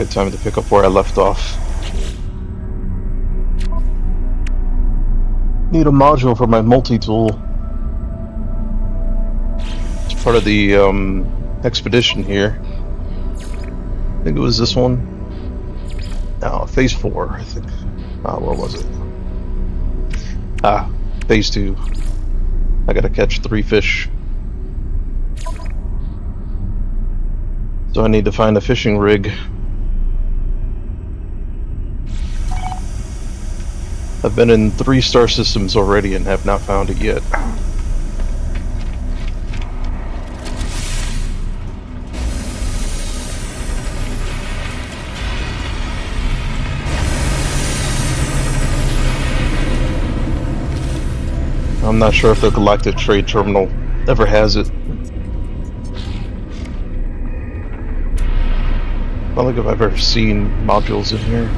perfect time to pick up where I left off. Need a module for my multi-tool. It's part of the expedition here. I think it was this one. No, phase 4, I think. What was it? Phase 2. I gotta catch 3 fish. So I need to find a fishing rig. I've been in 3 star systems already and have not found it yet. I'm not sure if the Galactic Trade Terminal ever has it. I don't think I've ever seen modules in here.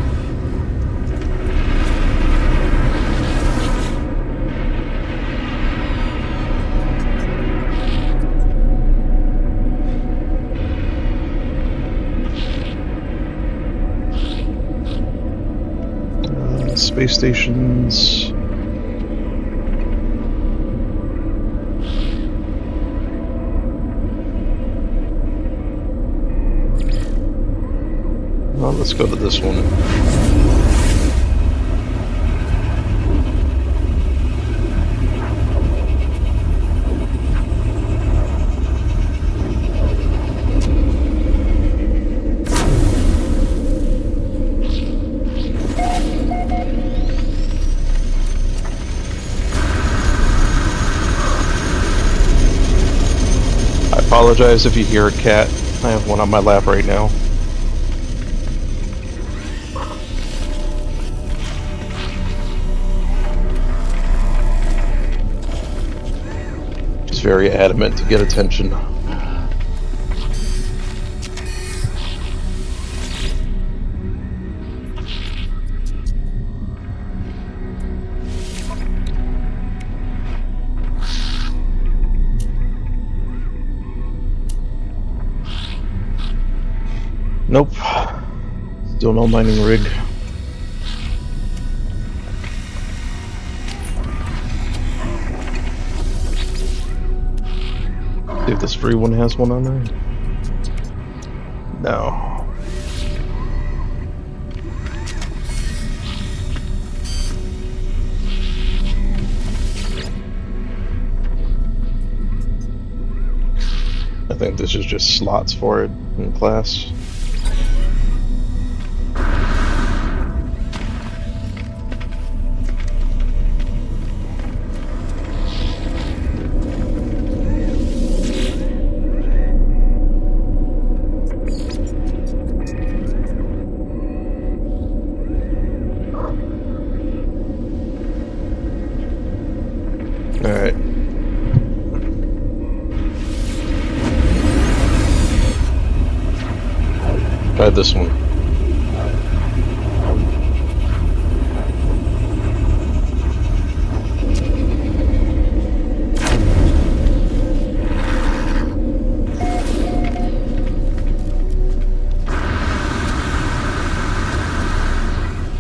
Space stations. Well, let's go to this one. I apologize if you hear a cat. I have one on my lap right now. Very adamant to get attention. Nope. Still no mining rig. See if this free one has one on there. No. I think this is just slots for it in class. Alright. Try this one.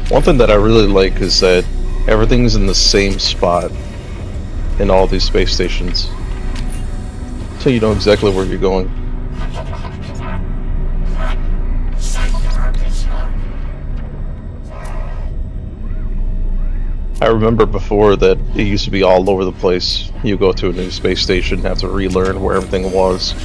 One thing that I really like is that everything's in the same spot in all these space stations, so you know exactly where you're going. I remember before that it used to be all over the place. You go to a new space station, have to relearn where everything was.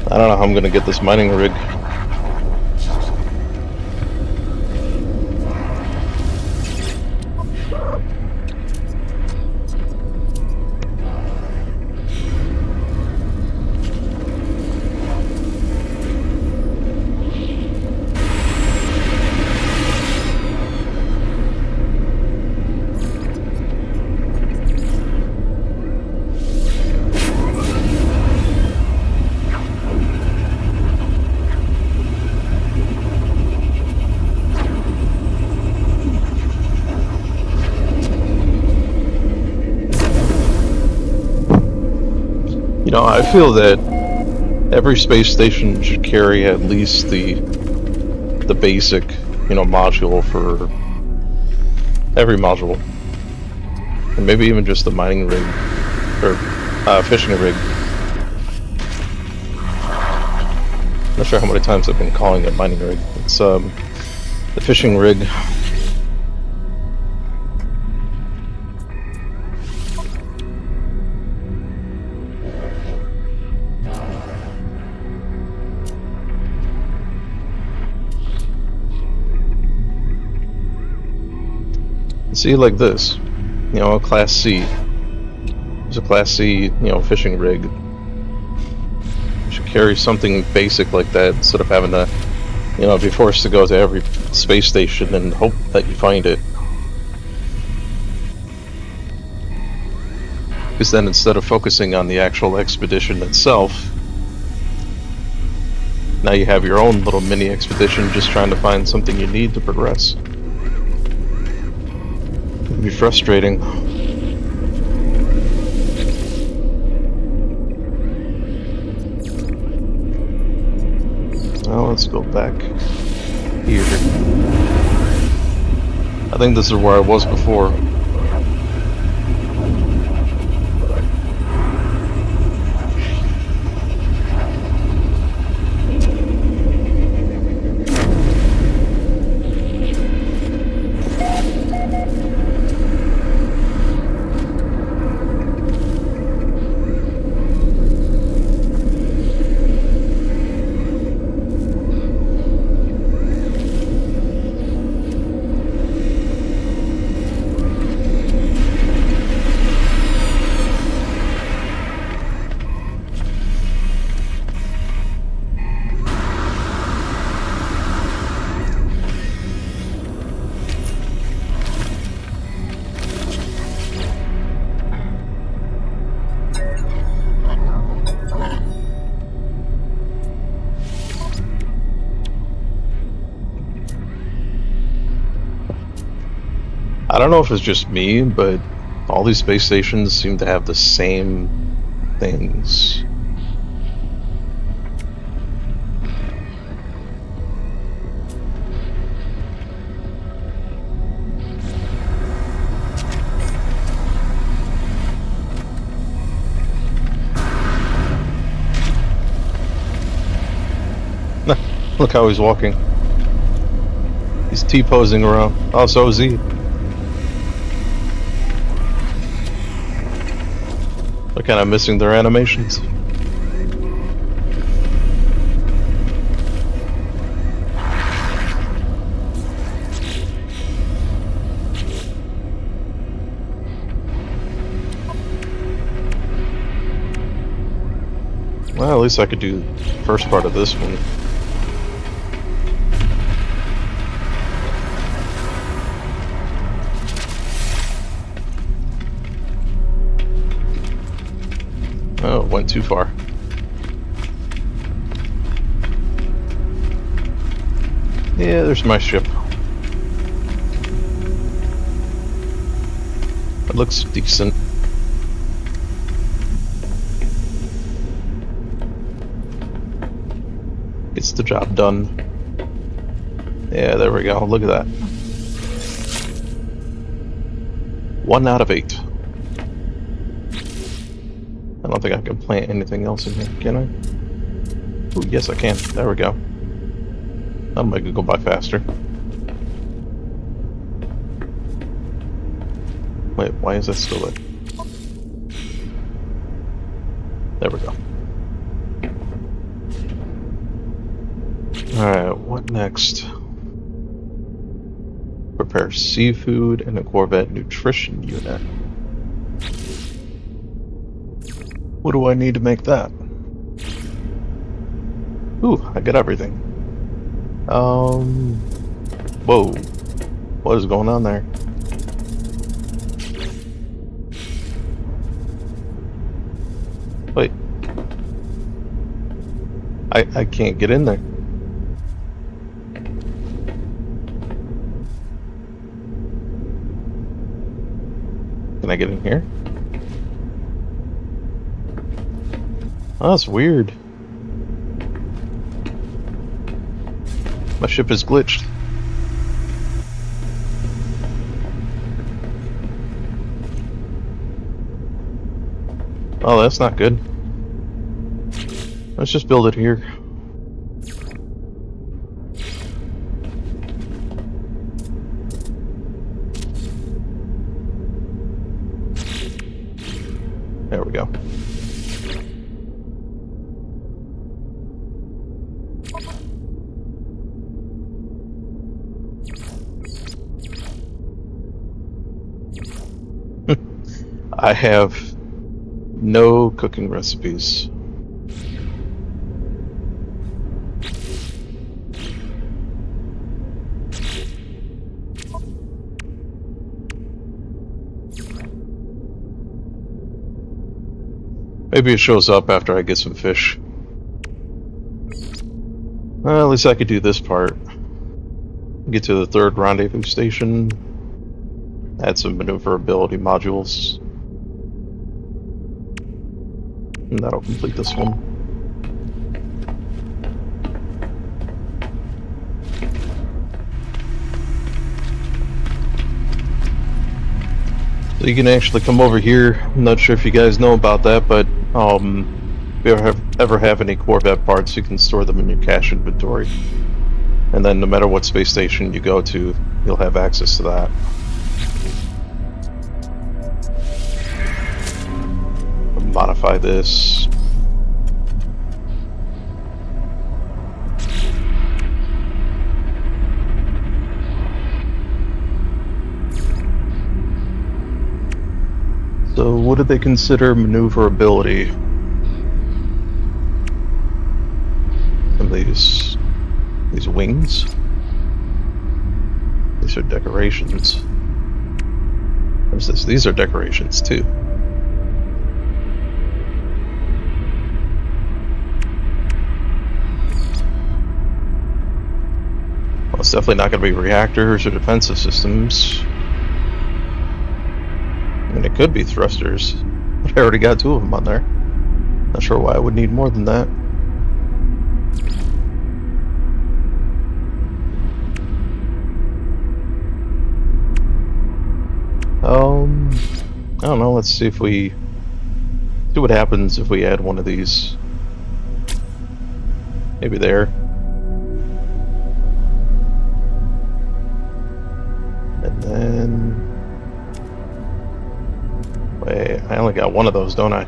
I don't know how I'm gonna get this mining rig. I feel that every space station should carry at least the basic, module for every module, and maybe even just the mining rig or fishing rig. Not sure how many times I've been calling it mining rig. It's the fishing rig. See, like this, a Class C. There's a Class C, fishing rig. You should carry something basic like that instead of having to, be forced to go to every space station and hope that you find it. Because then instead of focusing on the actual expedition itself, now you have your own little mini expedition just trying to find something you need to progress. It'd be frustrating. Now let's go back here. I think this is where I was before. I don't know if it's just me, but all these space stations seem to have the same things. Look how he's walking. He's T-posing around. Oh, so is he. They're kind of missing their animations. Well, at least I could do the first part of this one. Oh, it went too far. Yeah, there's my ship. It looks decent. Gets the job done. Yeah, there we go. Look at that. 1 out of 8. I don't think I can plant anything else in here, can I? Ooh, yes I can. There we go. That'll make it go by faster. Wait, why is that still lit? There we go. Alright, what next? Prepare seafood in a Corvette nutrition unit. What do I need to make that? Ooh, I got everything. Whoa. What is going on there? Wait. I can't get in there. Can I get in here? Oh, that's weird. My ship is glitched. Oh, that's not good. Let's just build it here. There we go. I have no cooking recipes. Maybe it shows up after I get some fish. Well, at least I could do this part. Get to the third rendezvous station. Add some maneuverability modules. And that'll complete this one. So you can actually come over here. I'm not sure if you guys know about that, but if you ever have any Corvette parts, you can store them in your cache inventory. And then no matter what space station you go to, you'll have access to that. Modify this. So what do they consider maneuverability? Some of these wings? These are decorations. What's this? These are decorations too. Well, it's definitely not going to be reactors or defensive systems. I mean, it could be thrusters, but I already got 2 of them on there. Not sure why I would need more than that. I don't know, let's see what happens if we add one of these. Maybe there. And then... Wait, I only got one of those, don't I?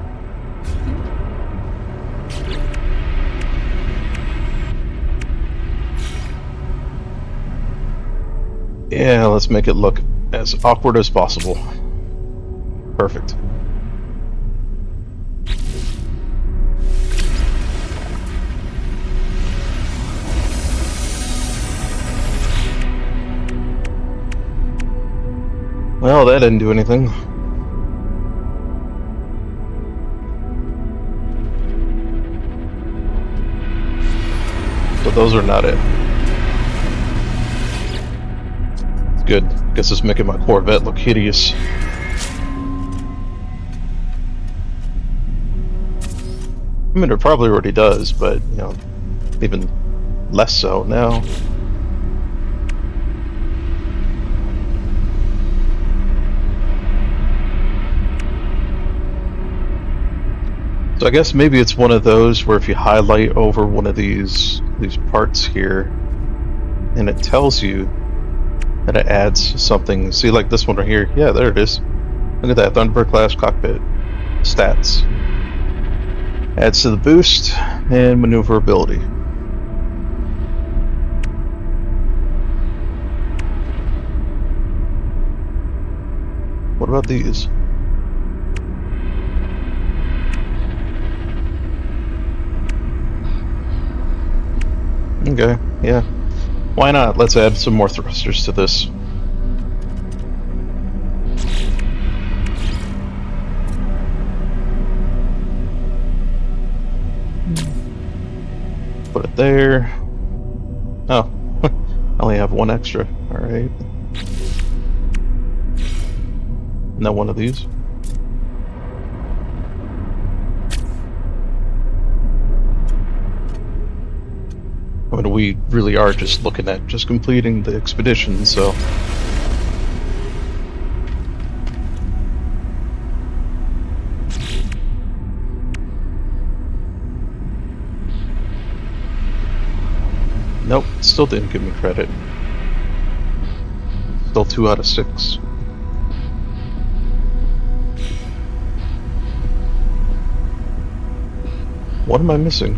Yeah, let's make it look as awkward as possible. Perfect. Well, that didn't do anything. So those are not it. Good. Guess it's making my Corvette look hideous. I mean, it probably already does, but, you know, even less so now. So I guess maybe it's one of those where if you highlight over one of these parts here, and it tells you that it adds something. See, like this one right here. Yeah, there it is. Look at that, Thunderbird class cockpit stats. Adds to the boost and maneuverability. What about these? Okay, yeah. Why not? Let's add some more thrusters to this. Put it there. Oh, I only have one extra. Alright. Now one of these. I mean, we really are just looking at just completing the expedition, so... Nope, still didn't give me credit. Still 2 out of 6. What am I missing?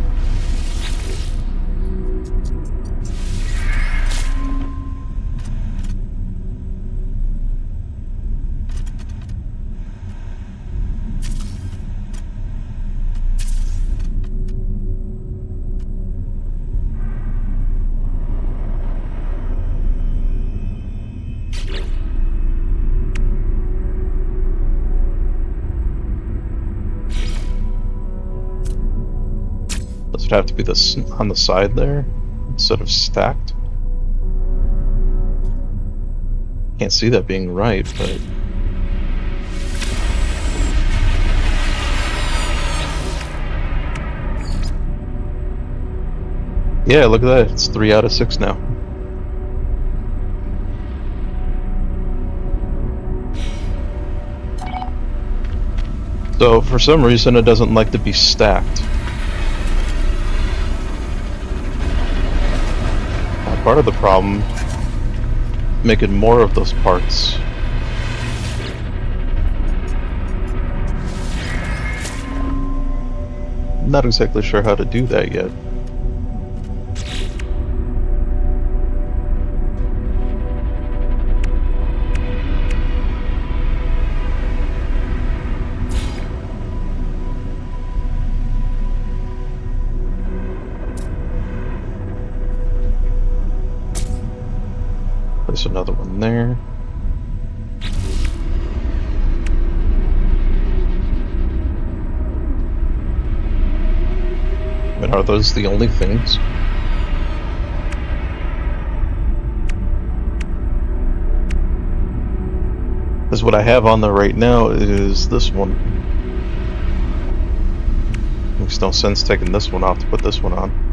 Does it have to be this on the side there instead of stacked? Can't see that being right, but... Yeah, look at that. It's 3 out of 6 now. So, for some reason, it doesn't like to be stacked. Part of the problem, making more of those parts. Not exactly sure how to do that yet. There's another one there. I mean, are those the only things? Because what I have on there right now is this one. Makes no sense taking this one off to put this one on.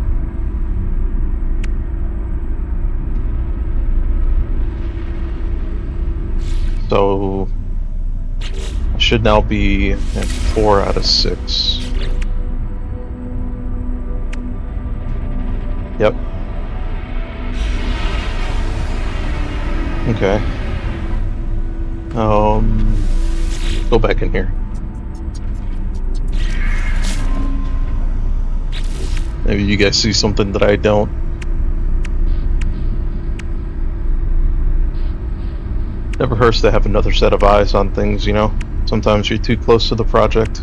So I should now be at 4 out of 6. Yep. Okay. Go back in here. Maybe you guys see something that I don't. Never hurts to have another set of eyes on things, you know? Sometimes you're too close to the project.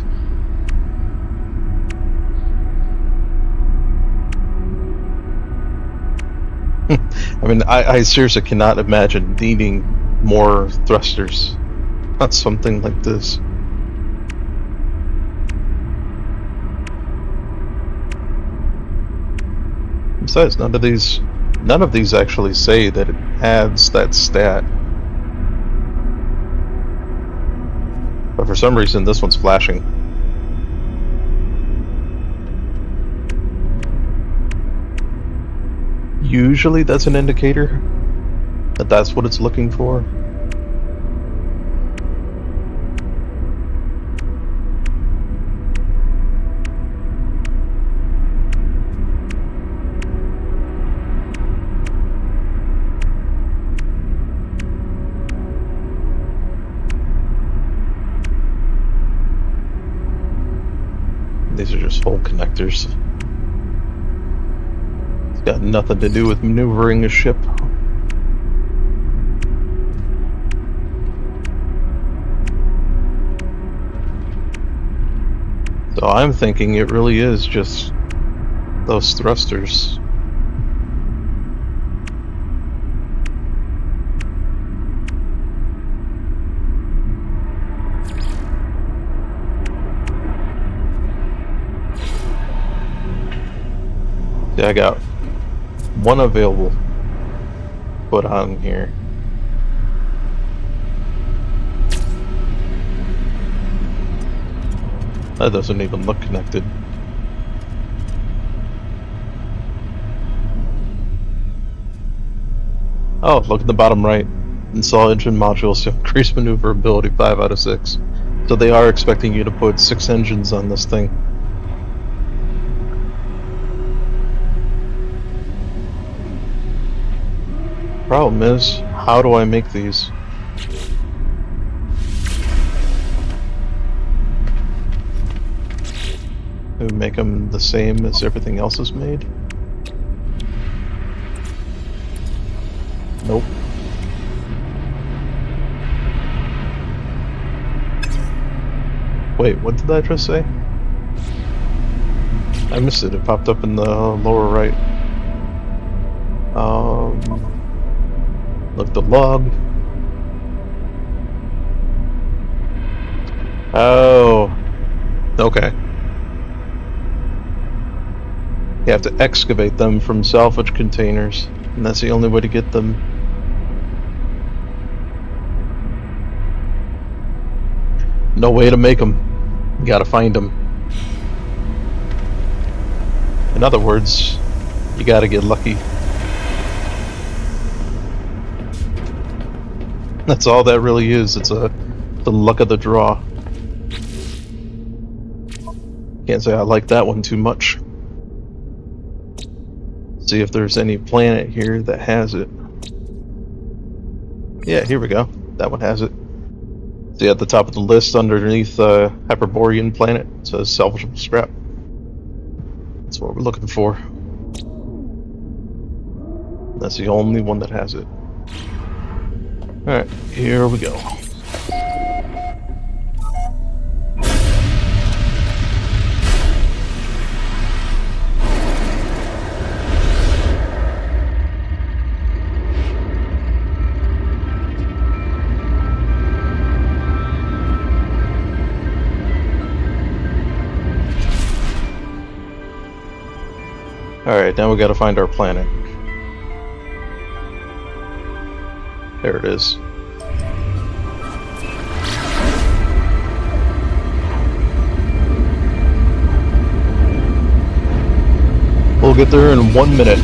I mean, I seriously cannot imagine needing more thrusters on something like this. Besides, none of these actually say that it adds that stat. But for some reason, this one's flashing. Usually that's an indicator that that's what it's looking for. These are just hole connectors. It's got nothing to do with maneuvering a ship. So I'm thinking it really is just those thrusters. Yeah, I got one available put on here. That doesn't even look connected. Oh, look at the bottom right. Install engine modules to increase maneuverability 5 out of 6. So they are expecting you to put 6 engines on this thing. Problem is, how do I make these? Do we make them the same as everything else is made? Nope. Wait, what did I just say? I missed it. It popped up in the lower right. Look, the log. Oh. Okay. You have to excavate them from salvage containers, and that's the only way to get them. No way to make them. You gotta find them. In other words, you gotta get lucky. That's all that really is. It's the luck of the draw. Can't say I like that one too much. See if there's any planet here that has it. Yeah, here we go. That one has it. See at the top of the list underneath Hyperborean planet, it says salvageable scrap. That's what we're looking for. That's the only one that has it. Alright, here we go. Alright, now we gotta find our planet. There it is. We'll get there in 1 minute.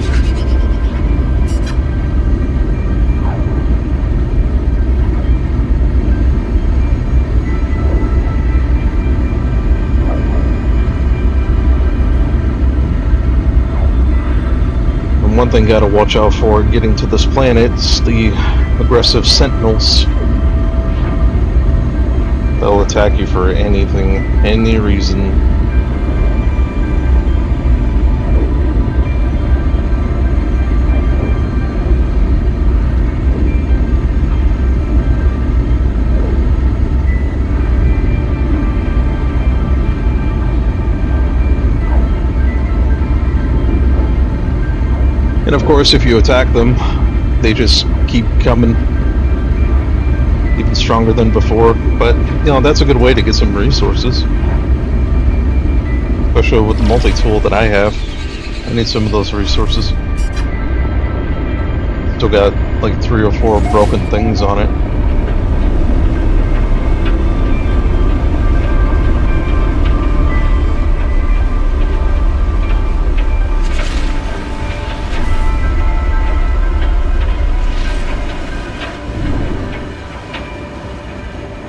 And one thing gotta watch out for getting to this planet is the aggressive sentinels. They'll attack you for anything, any reason. And of course, if you attack them, they just keep coming, even stronger than before. But, you know, that's a good way to get some resources. Especially with the multi-tool that I have. I need some of those resources. Still got like 3 or 4 broken things on it.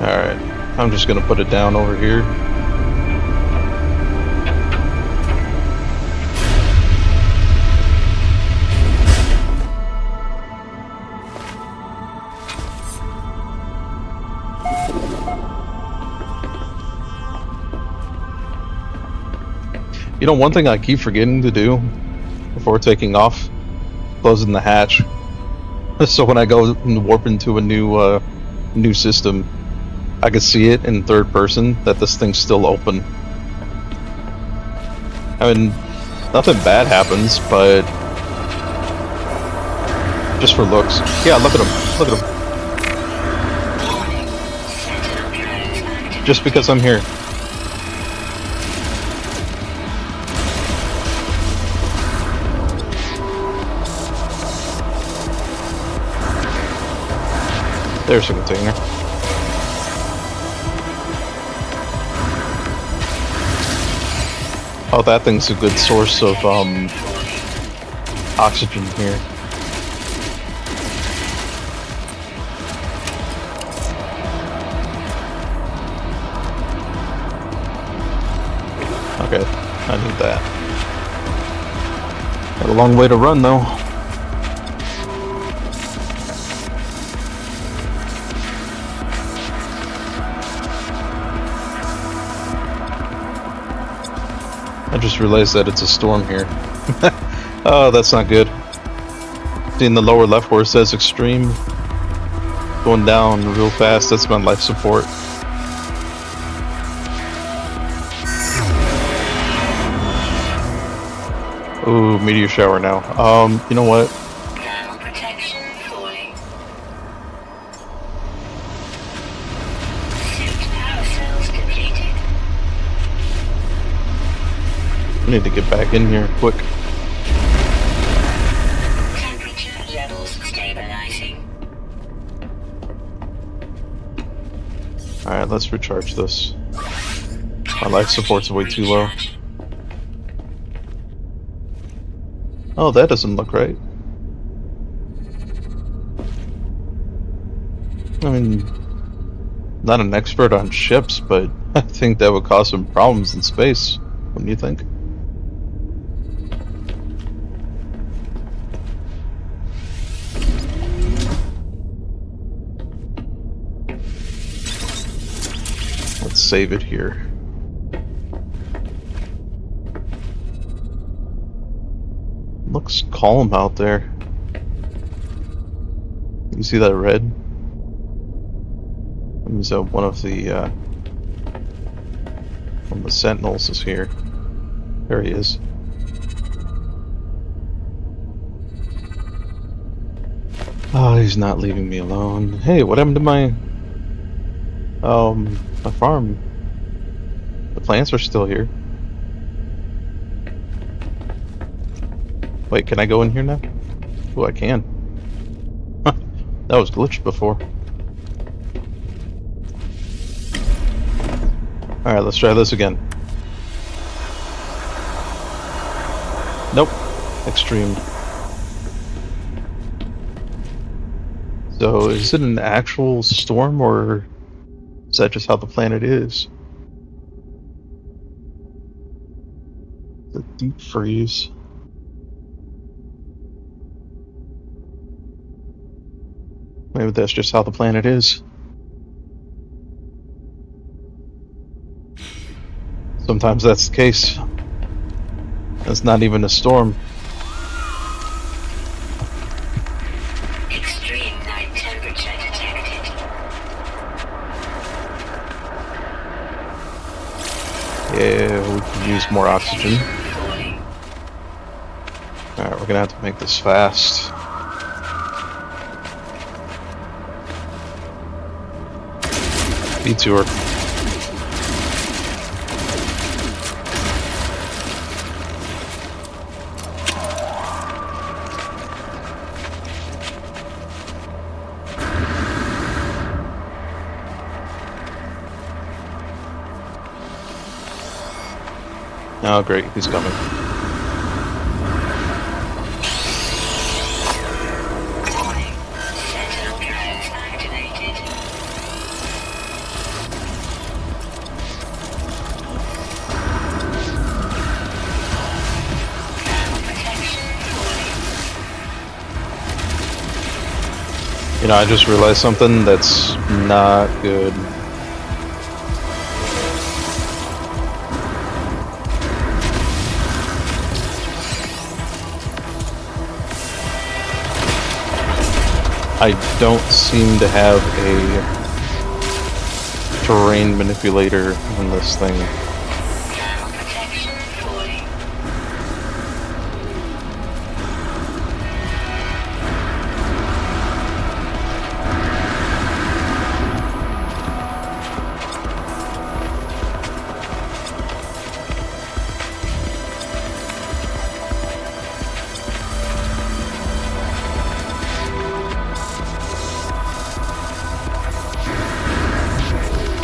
Alright, I'm just gonna put it down over here. You know, one thing I keep forgetting to do before taking off, closing the hatch. So when I go and warp into a new system, I can see it in third person that this thing's still open. I mean, nothing bad happens, but just for looks. Yeah, look at him. Look at him. Just because I'm here. There's a container. Oh, that thing's a good source of oxygen here. Okay, I need that. Got a long way to run though. I just realized that it's a storm here. Oh, that's not good. See in the lower left where it says extreme, going down real fast, that's my life support. Ooh, meteor shower now. You know what? Thermal protection falling. Suit power cells depleted. I need to get back in here quick. Temperature levels stabilizing. Alright, let's recharge this. My life support's way too low. Oh, that doesn't look right. I mean, not an expert on ships, but I think that would cause some problems in space. Wouldn't you think? Let's save it here. Looks calm out there. You see that red? That means that one of the sentinels is here. There he is. Oh, he's not leaving me alone. Hey, what happened to my farm? The plants are still here. Wait, can I go in here now? Oh, I can. That was glitched before. Alright, let's try this again. Nope. Extreme. So, is it an actual storm, or is that just how the planet is? The deep freeze. Maybe that's just how the planet is. Sometimes that's the case. It's not even a storm. Extreme night temperature detected. Yeah, we can use more oxygen. Falling. Alright, we're gonna have to make this fast. Detour. Oh great, he's coming. Warning. Sentinel drones activated. Thermal protection falling. You know, I just realized something that's not good. I don't seem to have a terrain manipulator in this thing. Thermal protection falling.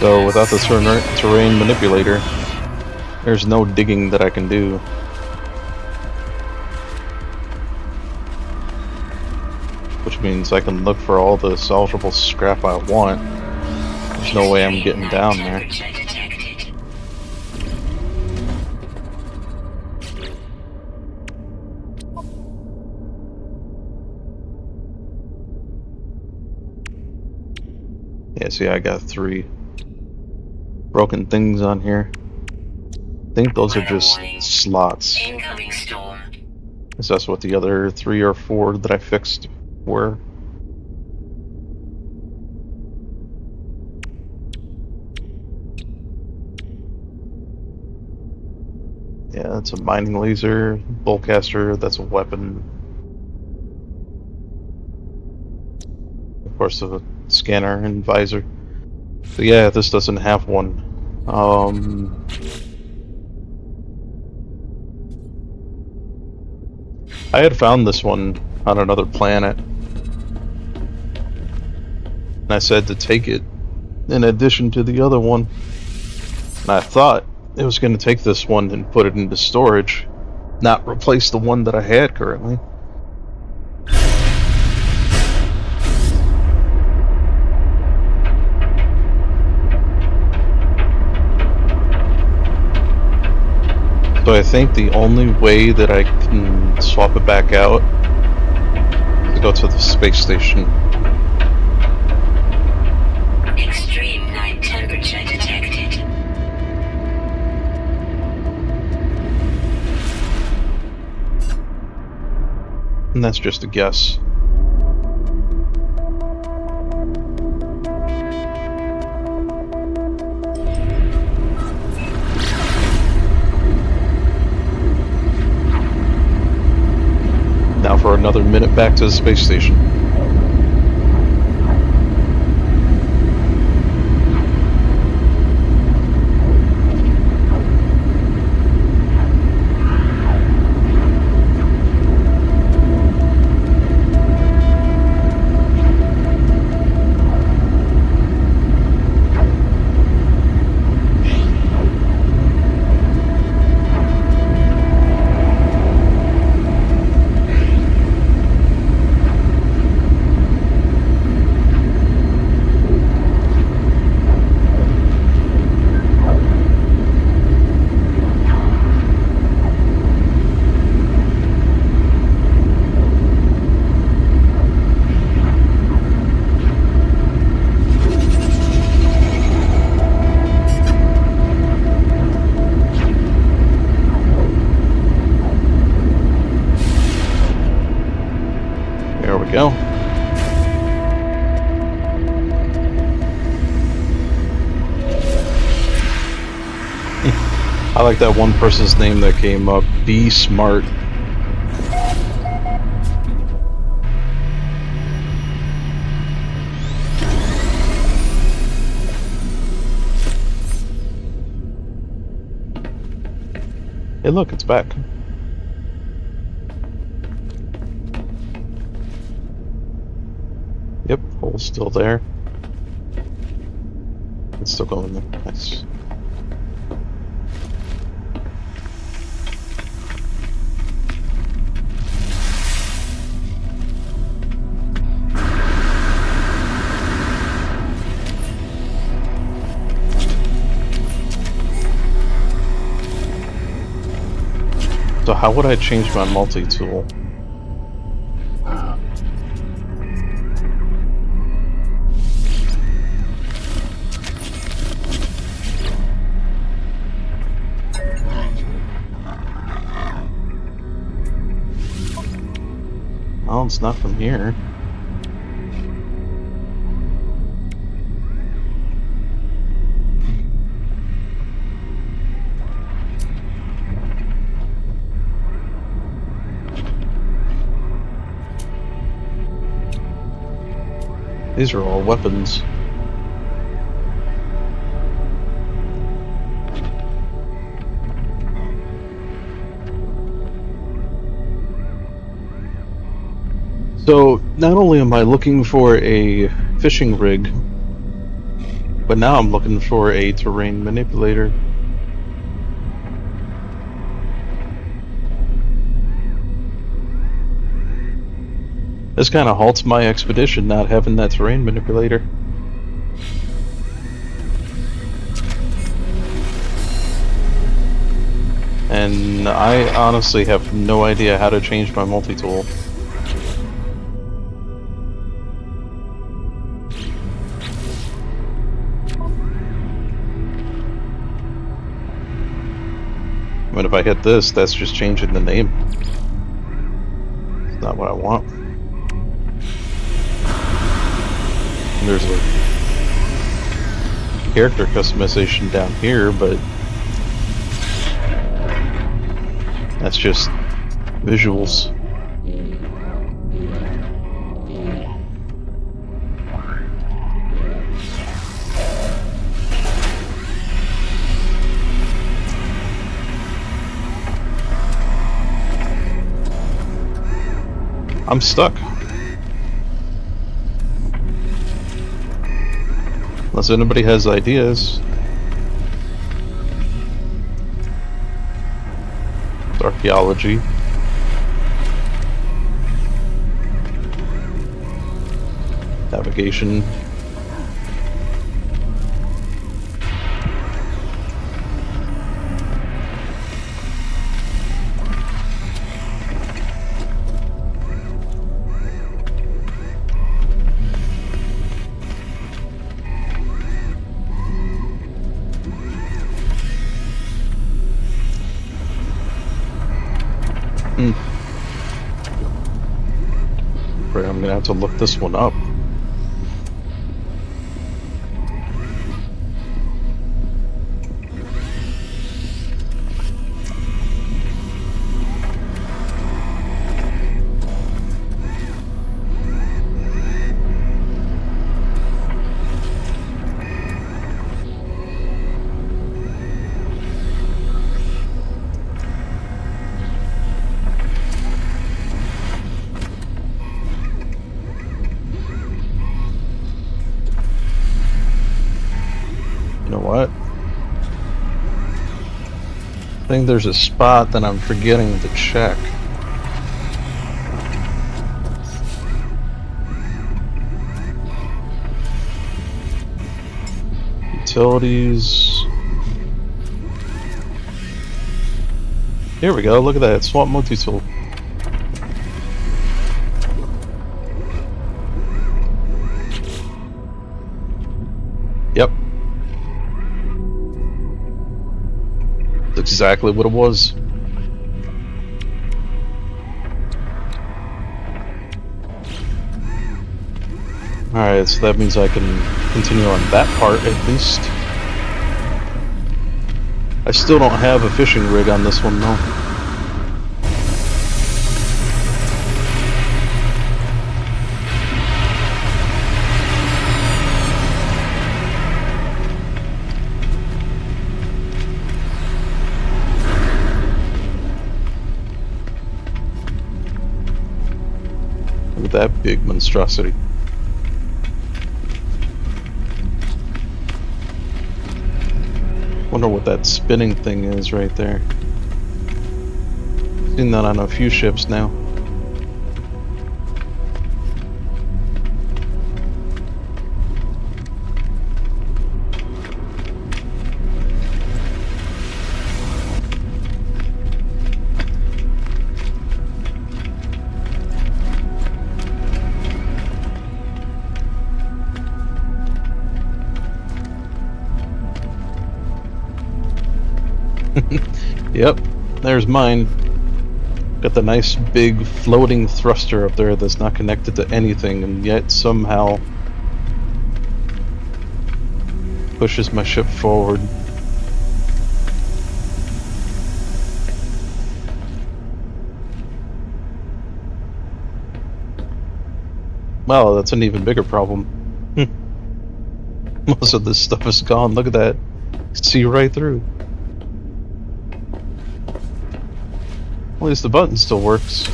So without the terrain manipulator, there's no digging that I can do. Which means I can look for all the salvageable scrap I want. There's no way I'm getting down there. Temperature detected. Yeah, see, I got 3 broken things on here. I think those are just slots. Incoming storm. So that's what the other 3 or 4 that I fixed were. Yeah, that's a mining laser. Bullcaster, that's a weapon. Of course, the scanner and visor. So yeah, this doesn't have one. I had found this one on another planet. And I said to take it in addition to the other one. And I thought it was going to take this one and put it into storage, not replace the one that I had currently. So I think the only way that I can swap it back out is to go to the space station. Extreme night temperature detected. And that's just a guess. Now for another minute back to the space station. There we go. I like that one person's name that came up. Be smart. Hey, look, it's back. Yep, hole's still there. It's still going there. Nice. So how would I change my multi-tool? Oh, it's not from here. These are all weapons. So, not only am I looking for a fishing rig, but now I'm looking for a terrain manipulator. This kind of halts my expedition, not having that terrain manipulator. And I honestly have no idea how to change my multi-tool. I hit this, that's just changing the name. It's not what I want. And there's a character customization down here, but that's just visuals. I'm stuck. Unless anybody has ideas. It's archaeology. Navigation. Right, I'm gonna have to look this one up. You know what? I think there's a spot that I'm forgetting to check. Utilities. Here we go, look at that, swap multi-tool. Yep. That's exactly what it was. Alright, so that means I can continue on that part at least. I still don't have a fishing rig on this one though. Look at that big monstrosity. Wonder what that spinning thing is right there. Seen that on a few ships now. Yep, there's mine. Got the nice big floating thruster up there that's not connected to anything and yet somehow pushes my ship forward. Well, that's an even bigger problem. Most of this stuff is gone. Look at that. See right through. At least the button still works.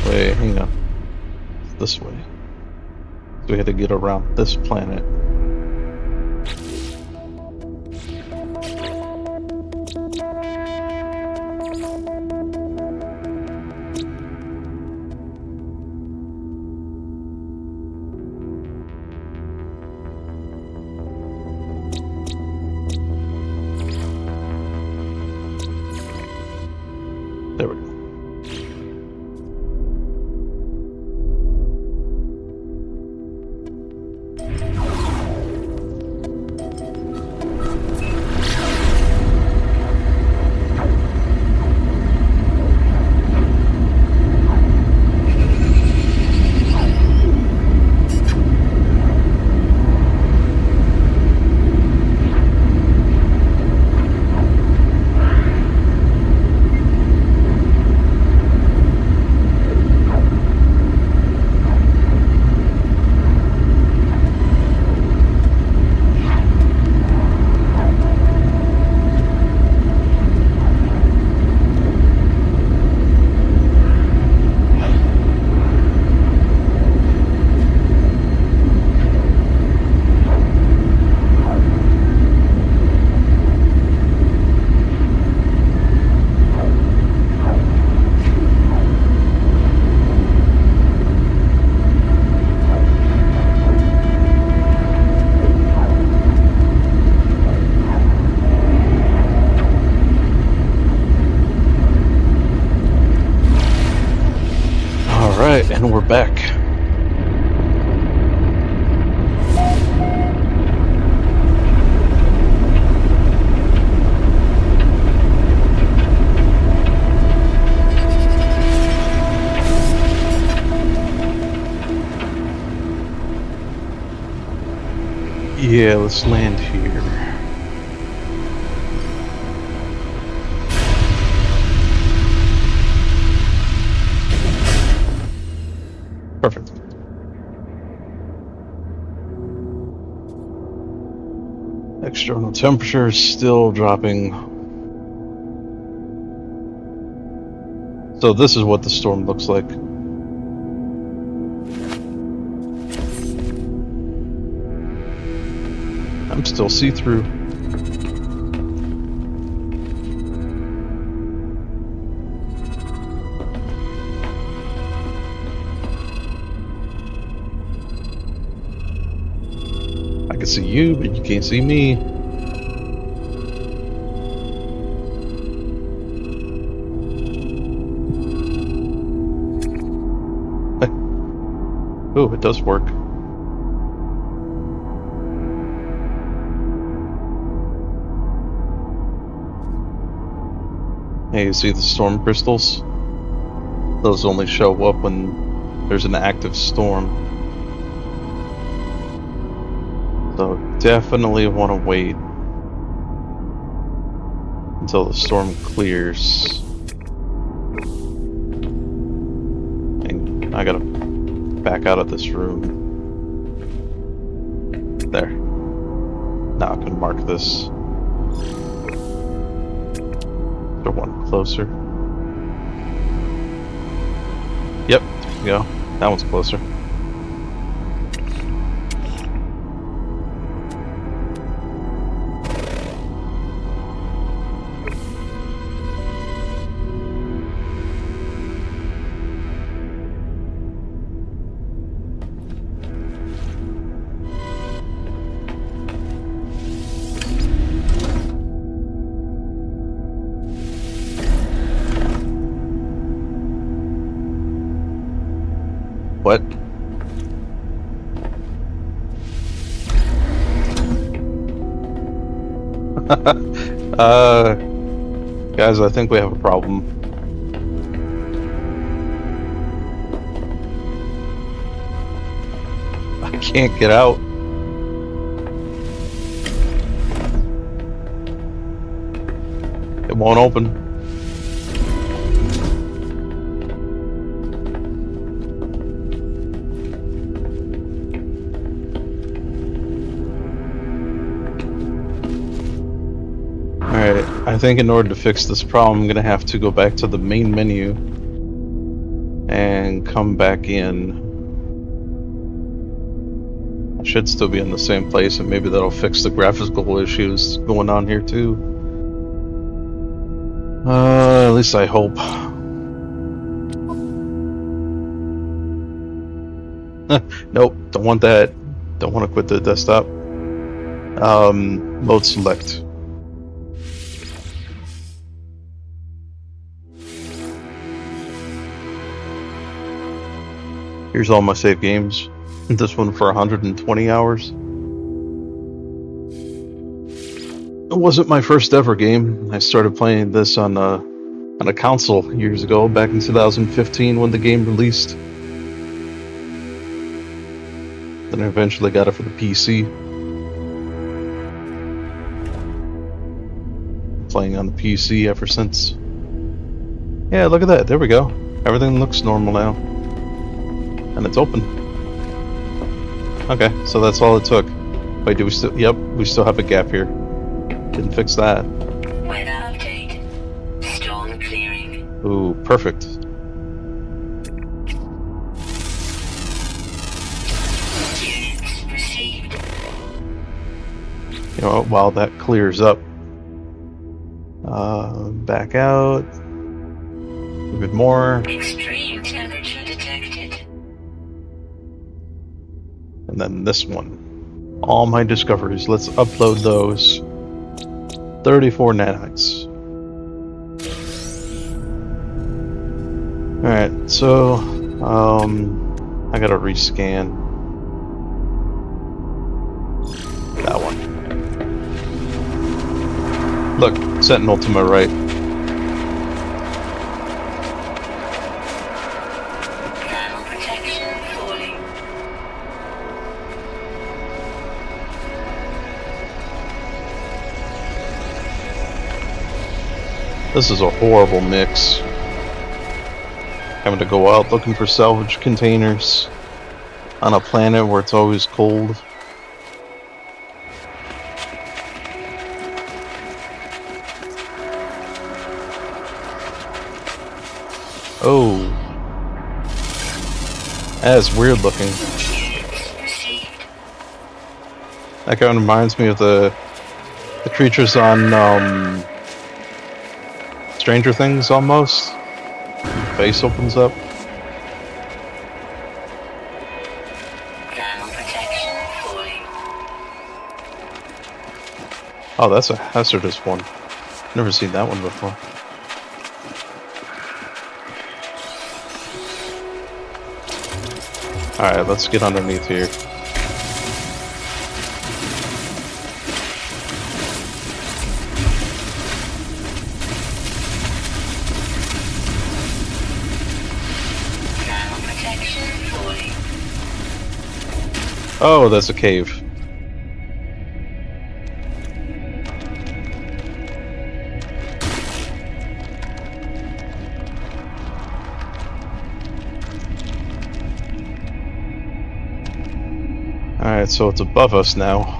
Wait, hang on. It's this way. So we had to get around this planet. And we're back. Yeah, let's land here. Perfect. External temperature is still dropping. So this is what the storm looks like. I'm still see-through. I can see you, but you can't see me. Oh, it does work. Hey, you see the storm crystals? Those only show up when there's an active storm. So definitely want to wait until the storm clears. And I gotta back out of this room. There. Now I can mark this. Throw one closer. Yep, there we go. That one's closer. What? Guys, I think we have a problem. I can't get out. It won't open. Alright, I think in order to fix this problem, I'm gonna have to go back to the main menu and come back in. I should still be in the same place, and maybe that'll fix the graphical issues going on here too. At least I hope. Nope, don't want that. Don't want to quit the desktop. Mode select. Here's all my save games. This one for 120 hours. It wasn't my first ever game. I started playing this on a console years ago, back in 2015 when the game released. Then I eventually got it for the PC. Playing on the PC ever since. Yeah, look at that. There we go. Everything looks normal now. And it's open. Okay, so that's all it took. Wait, do we still... Yep, we still have a gap here. Didn't fix that. Weather update. Storm clearing. Ooh, perfect. Units received. You know, while that clears up, back out. A bit more. Extreme temperature detected. And then this one. All my discoveries. Let's upload those. 34 nanites. Alright, so I gotta rescan that one. Look, Sentinel to my right. Thermal protection falling. This is a horrible mix. Having to go out looking for salvage containers on a planet where it's always cold. Oh. That's weird looking. Units received. That kind of reminds me of the creatures on Stranger Things almost. Face opens up. Thermal protection falling. Oh, that's a hazardous one. Never seen that one before. Alright, let's get underneath here. Thermal protection falling. Oh, that's a cave. Alright, so it's above us now.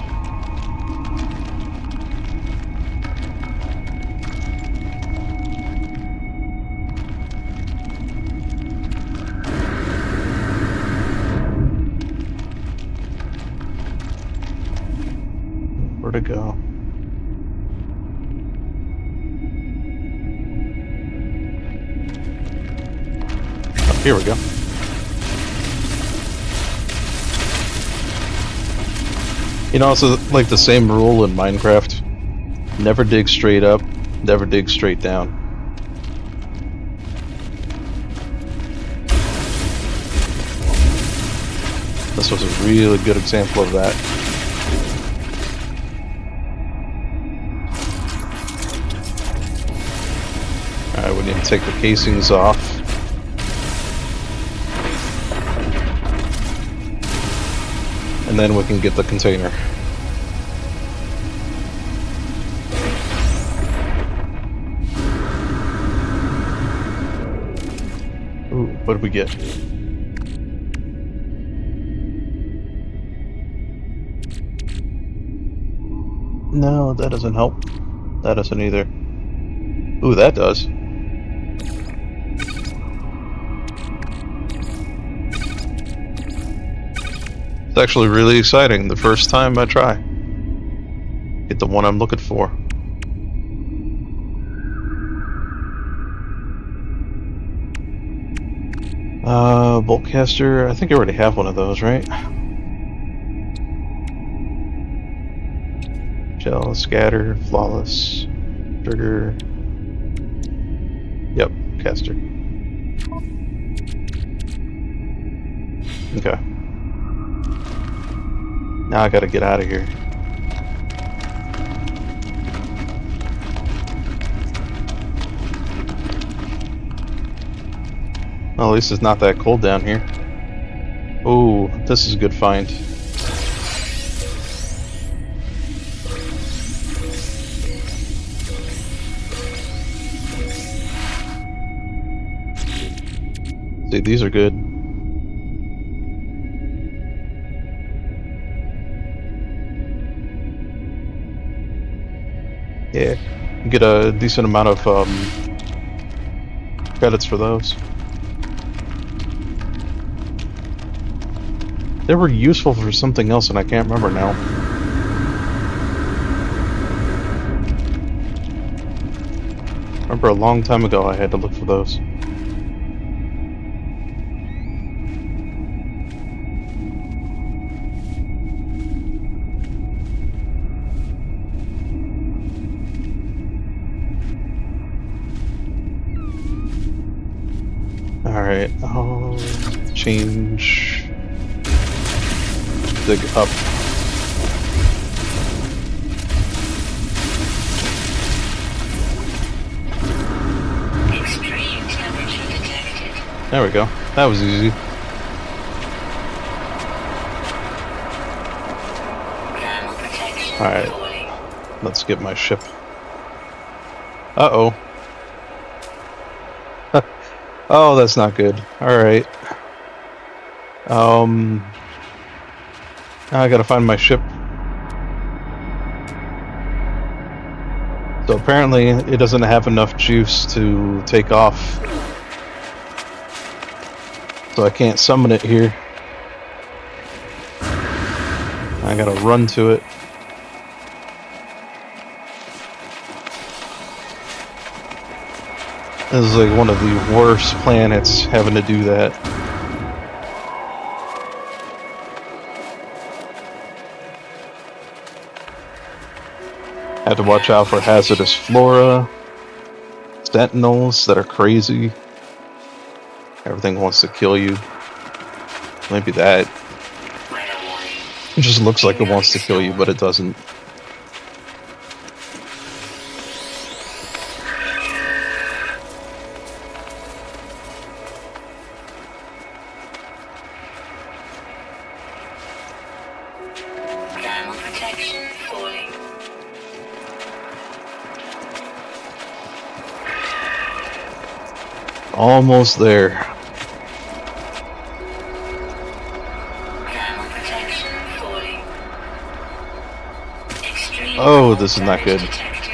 Where to go? Oh, here we go. You know, it's like the same rule in Minecraft. Never dig straight up, never dig straight down. This was a really good example of that. Alright, we need to take the casings off. And then we can get the container. Ooh, what did we get? No, that doesn't help. That doesn't either. Ooh, that does. It's actually really exciting the first time I try. Get the one I'm looking for. Boltcaster, I think I already have one of those, right? Gel, scatter, flawless, trigger. Yep, caster. Okay. Now I gotta get out of here. Well, at least it's not that cold down here. Ooh, this is a good find. See, these are good. Yeah, you get a decent amount of credits for those. They were useful for something else and I can't remember now. Remember a long time ago I had to look for those. Alright, oh... change. Dig up. Extreme temperature detected. There we go. That was easy. Thermal protection Alright. falling. Let's get my ship. Uh-oh. Oh, that's not good. Alright. I gotta find my ship. So apparently it doesn't have enough juice to take off. So I can't summon it here. I gotta run to it. This is like one of the worst planets having to do that. Have to watch out for hazardous flora, sentinels that are crazy. Everything wants to kill you. Maybe that. Weather warning. It just looks like it wants to kill you, but it doesn't. Thermal protection falling. Almost there. Thermal protection falling. Extreme Oh, this is not good. detected.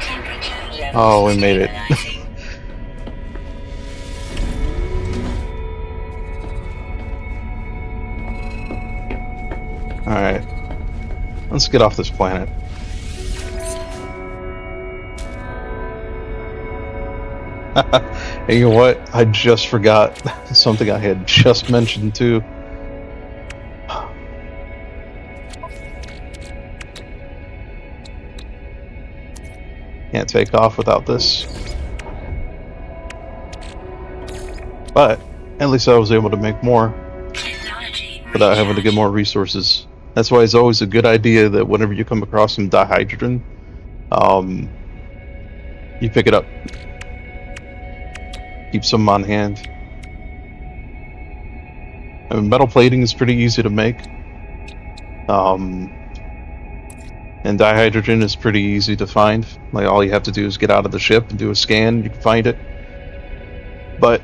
Temperature levels Oh, we made it. stabilizing. Alright. Let's get off this planet. Hey, you know what? I just forgot something I had just mentioned too. Can't take off without this. But at least I was able to make more Technology without having to get more resources. That's why it's always a good idea that whenever you come across some dihydrogen, you pick it up. Keep some on hand. I mean, metal plating is pretty easy to make. And dihydrogen is pretty easy to find. Like, all you have to do is get out of the ship and do a scan, you can find it. But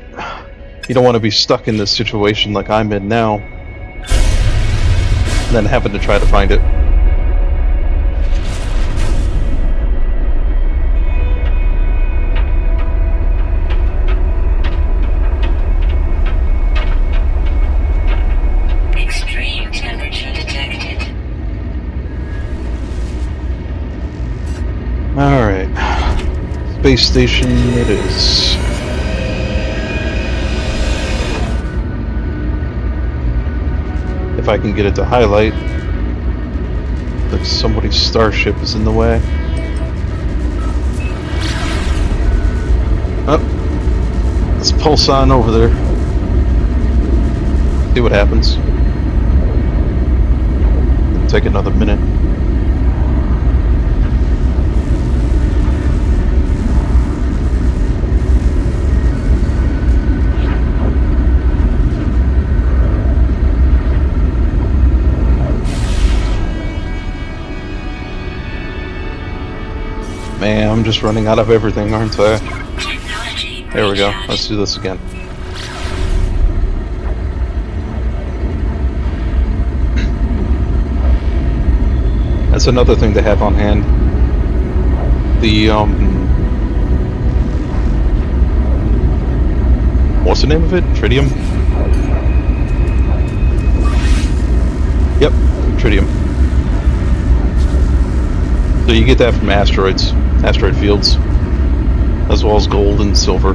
you don't want to be stuck in this situation like I'm in now, and then having to try to find it. extreme temperature detected. Alright. Space station it is. If I can get it to highlight. Like somebody's starship is in the way. Oh. Let's pulse on over there. See what happens. It'll take another minute. Man, I'm just running out of everything, aren't I? Technology There we go. recharge. Let's do this again. That's another thing to have on hand. The, what's the name of it? Tritium? Yep, tritium. So you get that from asteroids, asteroid fields, as well as gold and silver.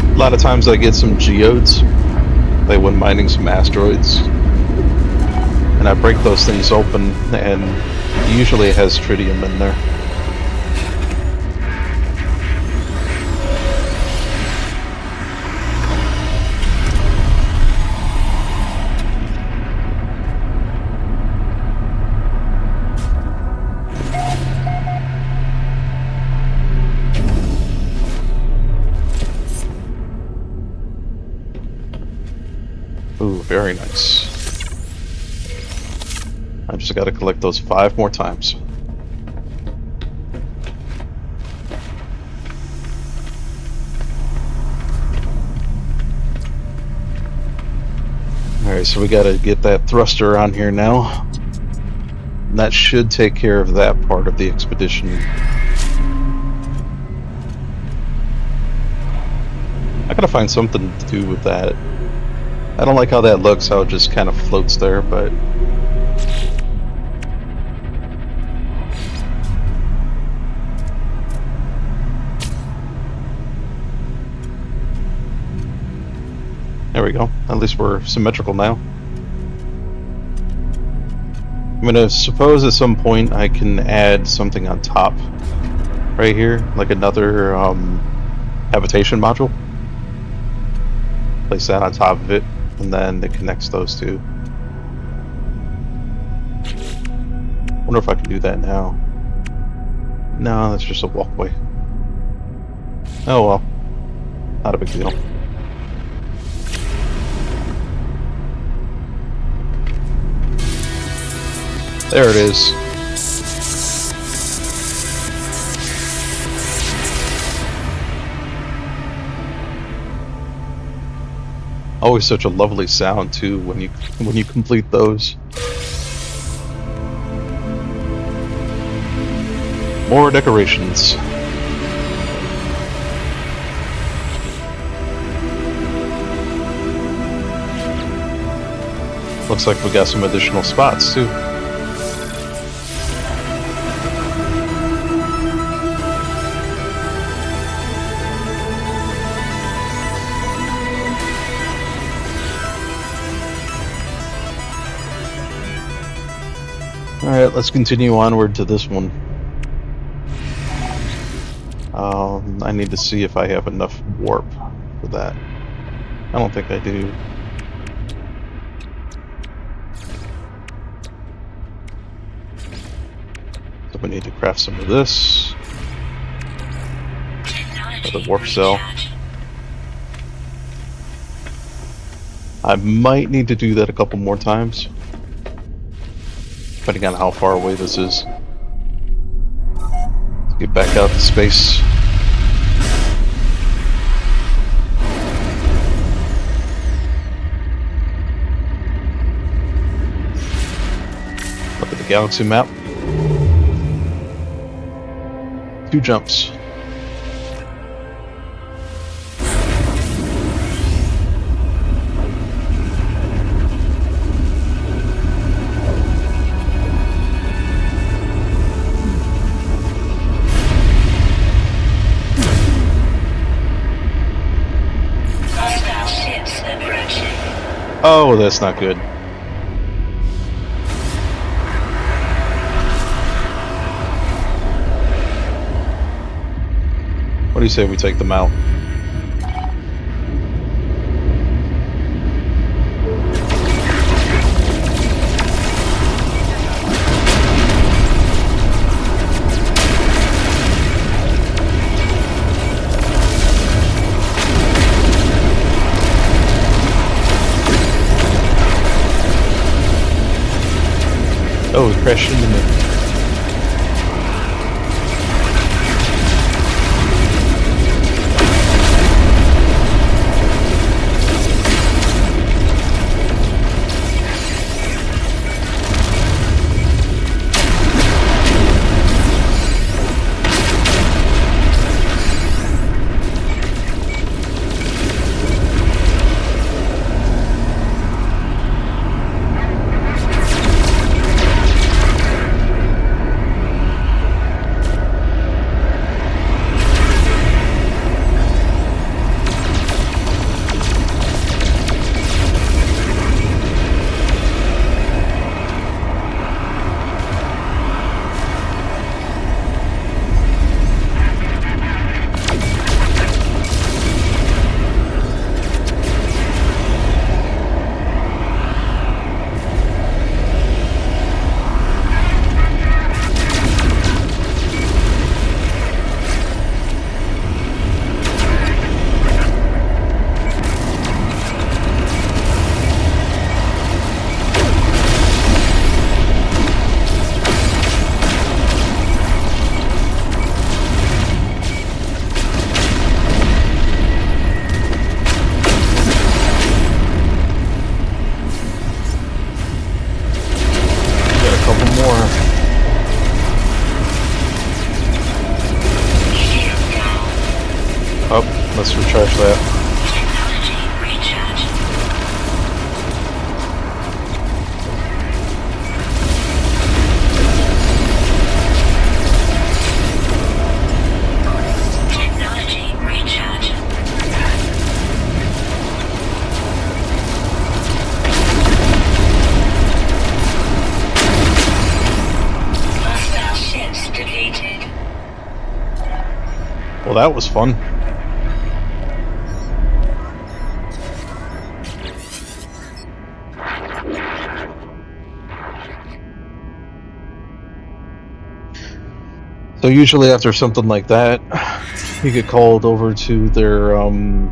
A lot of times I get some geodes, like when mining some asteroids, and I break those things open, and usually it has tritium in there. Very nice. I just gotta collect those 5 more times. Alright, so we gotta get that thruster on here now. And that should take care of that part of the expedition. I gotta find something to do with that. I don't like how that looks, how it just kind of floats there, but... There we go. At least we're symmetrical now. I'm gonna suppose at some point I can add something on top. Right here, like another habitation module. Place that on top of it, and then it connects those two. Wonder if I can do that now. No, that's just a walkway. Oh well. Not a big deal. There it is. Always such a lovely sound too when you complete those. More decorations. Looks like we got some additional spots too. Alright, let's continue onward to this one. I need to see if I have enough warp for that. I don't think I do. So we need to craft some of this. For the warp cell. I might need to do that a couple more times, depending on how far away this is. Let's get back out to space. Look at the galaxy map. 2 jumps. Oh, that's not good. What do you say we take them out? Oh, it crashed into me. let's recharge that. Technology recharge. Technology recharge. Hostile ships defeated. Well, that was fun. So usually after something like that, you get called over to their the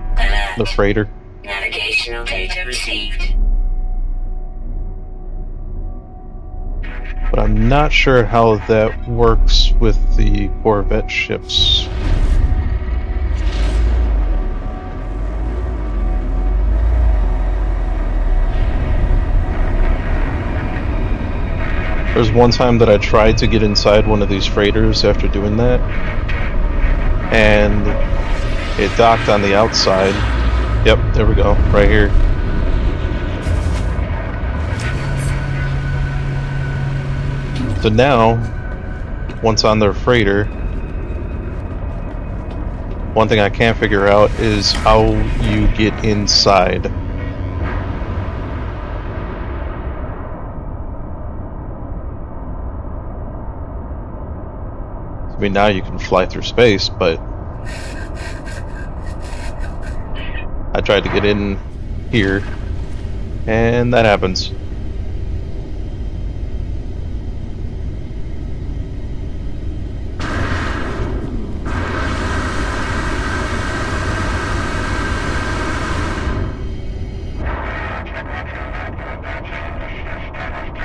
Alert. freighter. Navigational data received. But I'm not sure how that works with the Corvette ships. There's one time that I tried to get inside one of these freighters after doing that, and it docked on the outside. Yep, there we go, right here. So now, once on their freighter, one thing I can't figure out is how you get inside. I mean, now you can fly through space, but I tried to get in here, and that happens.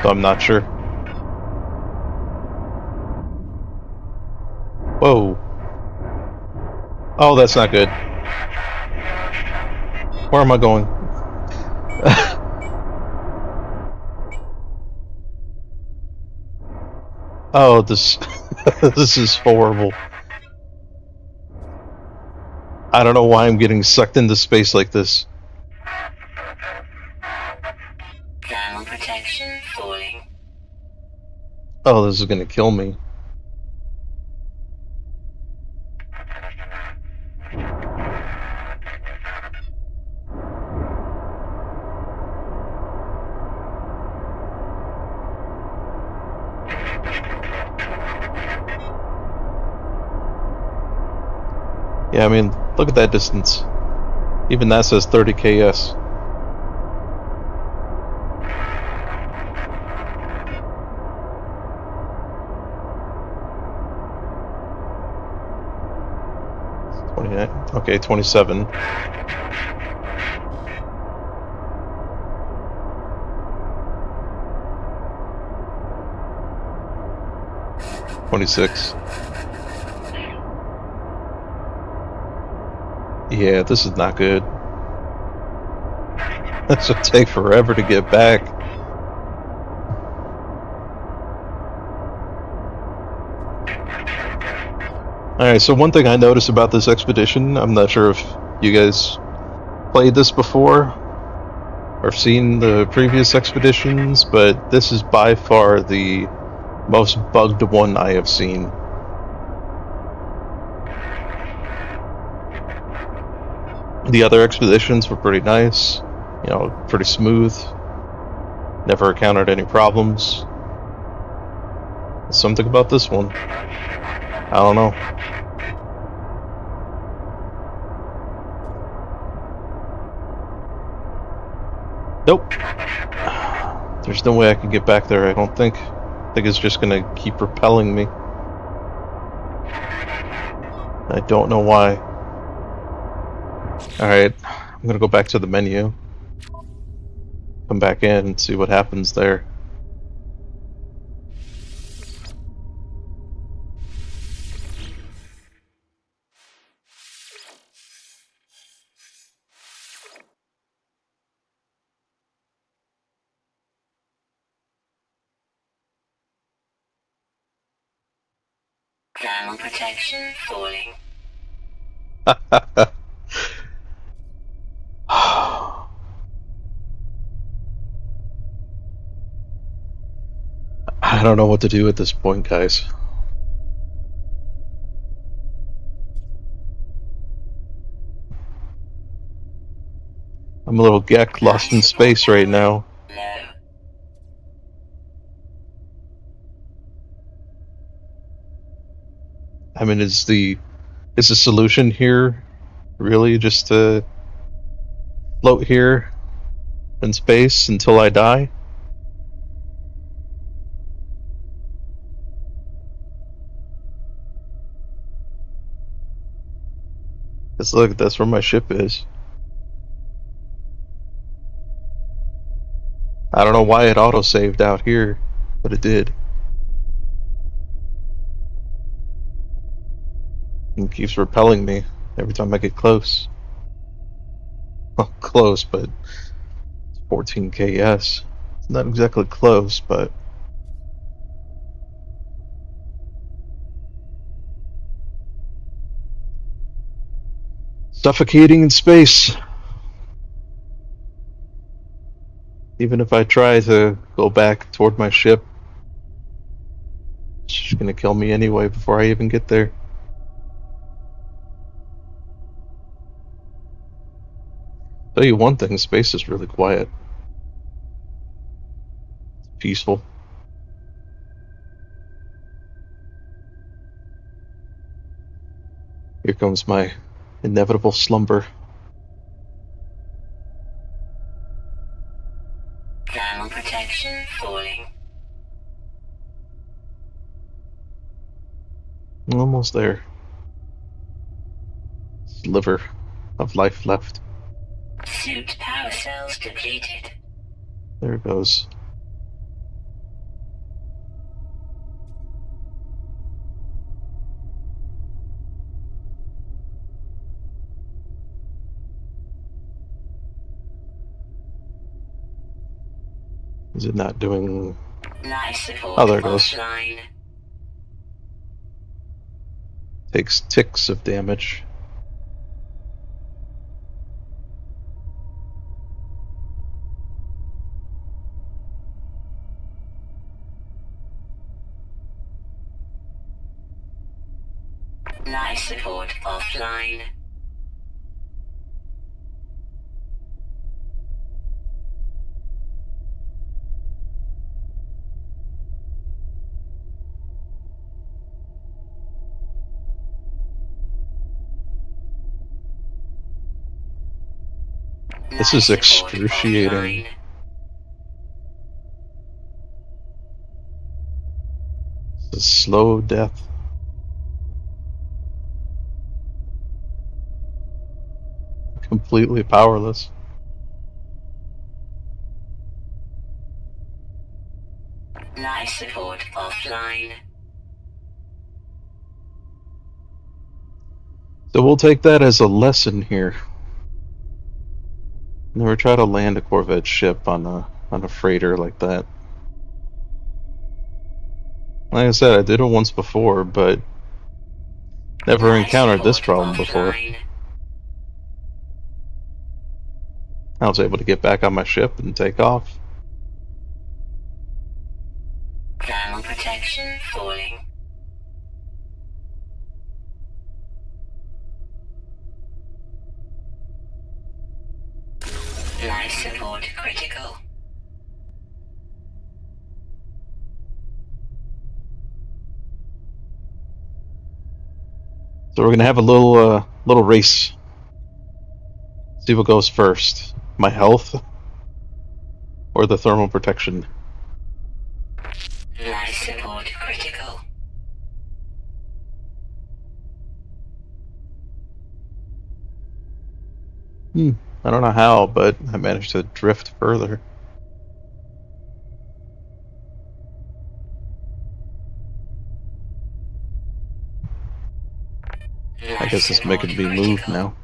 So I'm not sure. Whoa. Oh, that's not good. Where am I going? Oh, this this is horrible. I don't know why I'm getting sucked into space like this. Thermal protection falling. Oh, this is gonna kill me. Yeah, I mean, look at that distance. Even that says 30 ks. Okay, 27. $26. Yeah, this is not good. This will take forever to get back. Alright, so one thing I noticed about this expedition, I'm not sure if you guys played this before or seen the previous expeditions, but this is by far the most bugged one I have seen. The other expeditions were pretty nice, you know, pretty smooth. Never encountered any problems. Something about this one, I don't know. Nope. There's no way I can get back there, I don't think. I think it's just gonna keep repelling me. I don't know why. Alright, I'm gonna go back to the menu. Come back in and see what happens there. Thermal protection falling. I don't know what to do at this point, guys. I'm a little Gek lost in space right now. Low. I mean, is the solution here really just to float here in space until I die? Cause look, that's where my ship is. I don't know why it auto-saved out here, but it did. And keeps repelling me every time I get close. Well, close, but it's 14 KS. It's not exactly close, but suffocating in space. Even if I try to go back toward my ship, it's just gonna kill me anyway before I even get there. Tell you one thing, space is really quiet. It's peaceful. Here comes my inevitable slumber. Thermal protection falling. Almost there. Sliver of life left. Suit power cells depleted. There it goes. Is it not doing... Life support Oh, there it goes. offline. Takes ticks of damage. Life support offline. This is Life support excruciating. offline. It's a slow death. Completely powerless. Life support offline. So we'll take that as a lesson here. Never try to land a Corvette ship on a freighter like that. Like I said, I did it once before, but never Life encountered this support problem before. offline. I was able to get back on my ship and take off. Thermal protection falling. Life support critical. So we're gonna have a little race. See what goes first. My health or the thermal protection. Life support critical. I don't know how, but I managed to drift further. I Life guess it's support making me move critical. now.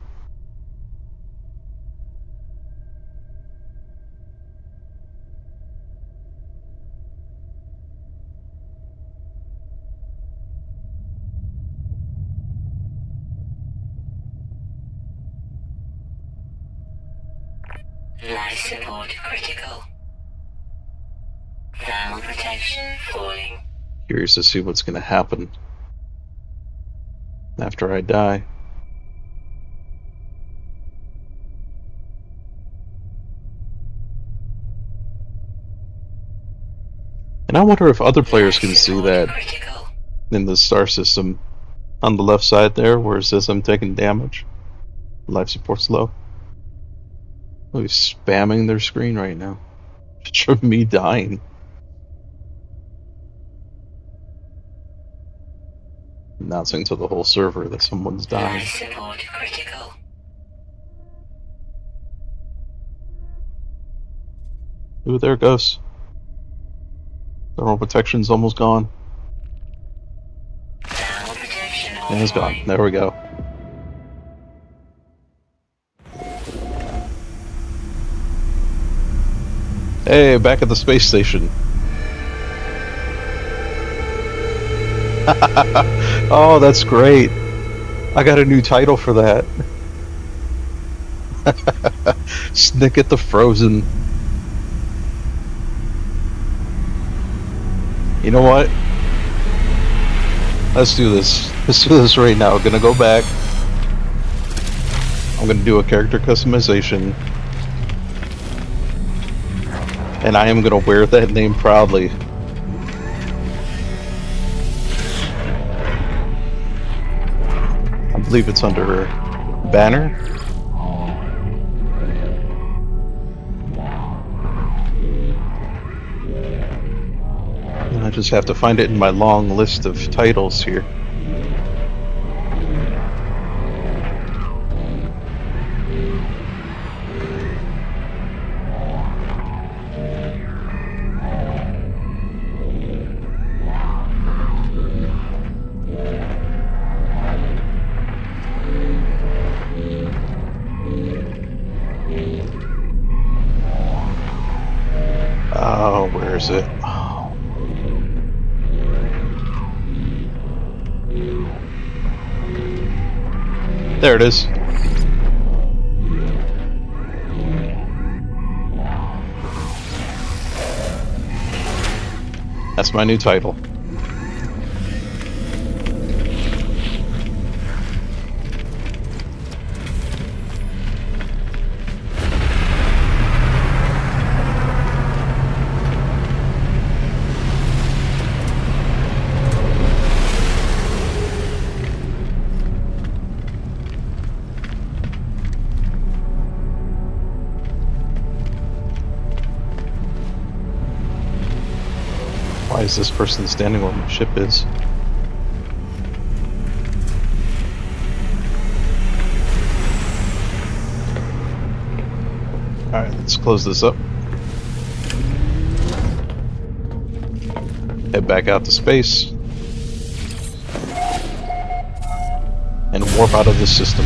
Life support critical. Thermal protection falling. Curious to see what's gonna happen after I die. And I wonder if other players can see that Critical. in the star system on the left side there where it says I'm taking damage. Life support's low. Oh, he's spamming their screen right now. Picture of me dying. Announcing to the whole server that someone's dying. Life support critical. Ooh, there it goes. Thermal protection's almost gone. Thermal protection And it's gone. There we go. Hey, back at the space station. Oh, that's great. I got a new title for that. Snicket the Frozen. You know what? Let's do this. Let's do this right now. Gonna go back. I'm gonna do a character customization. And I am gonna wear that name proudly. I believe it's under Banner. And I just have to find it in my long list of titles here. Oh, where is it? Oh. There it is. That's my new title. Why is this person standing where my ship is? Alright, let's close this up. Head back out to space. And warp out of this system.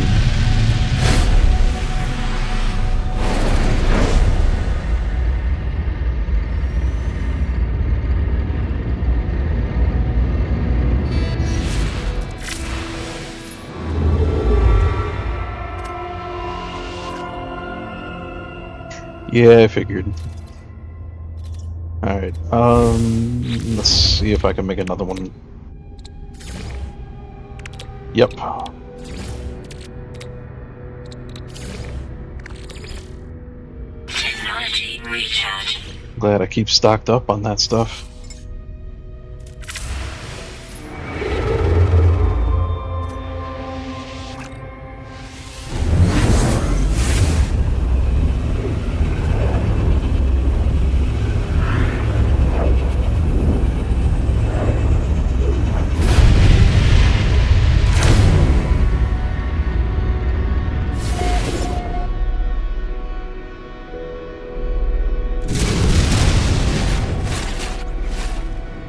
Yeah, I figured. Alright, let's see if I can make another one. Yep. Technology recharge. Glad I keep stocked up on that stuff.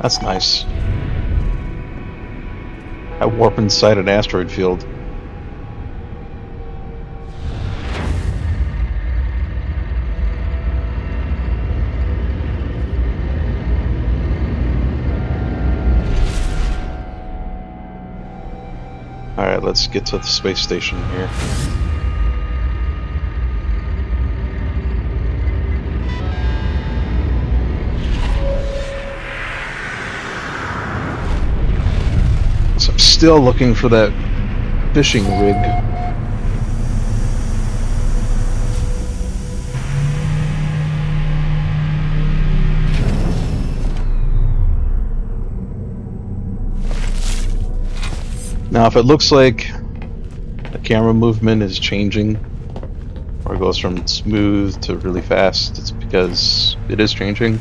That's nice. I warp inside an asteroid field. Alright, let's get to the space station here. still looking for that fishing rig. Now, if it looks like the camera movement is changing, or goes from smooth to really fast, it's because it is changing.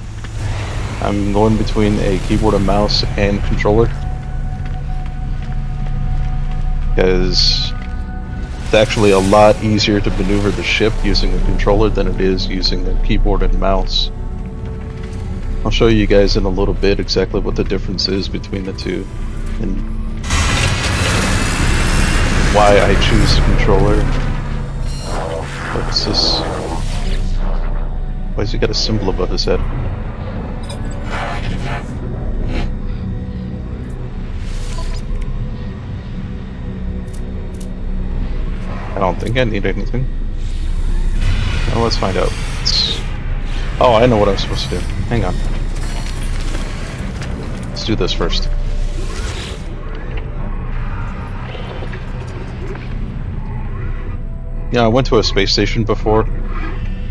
I'm going between a keyboard and mouse and controller, because it's actually a lot easier to maneuver the ship using a controller than it is using a keyboard and mouse. I'll show you guys in a little bit exactly what the difference is between the two and why I choose a controller. What's this? Why has he got a symbol above his head? I don't think I need anything. Well, let's find out. Oh, I know what I'm supposed to do. Hang on. Let's do this first. Yeah, I went to a space station before.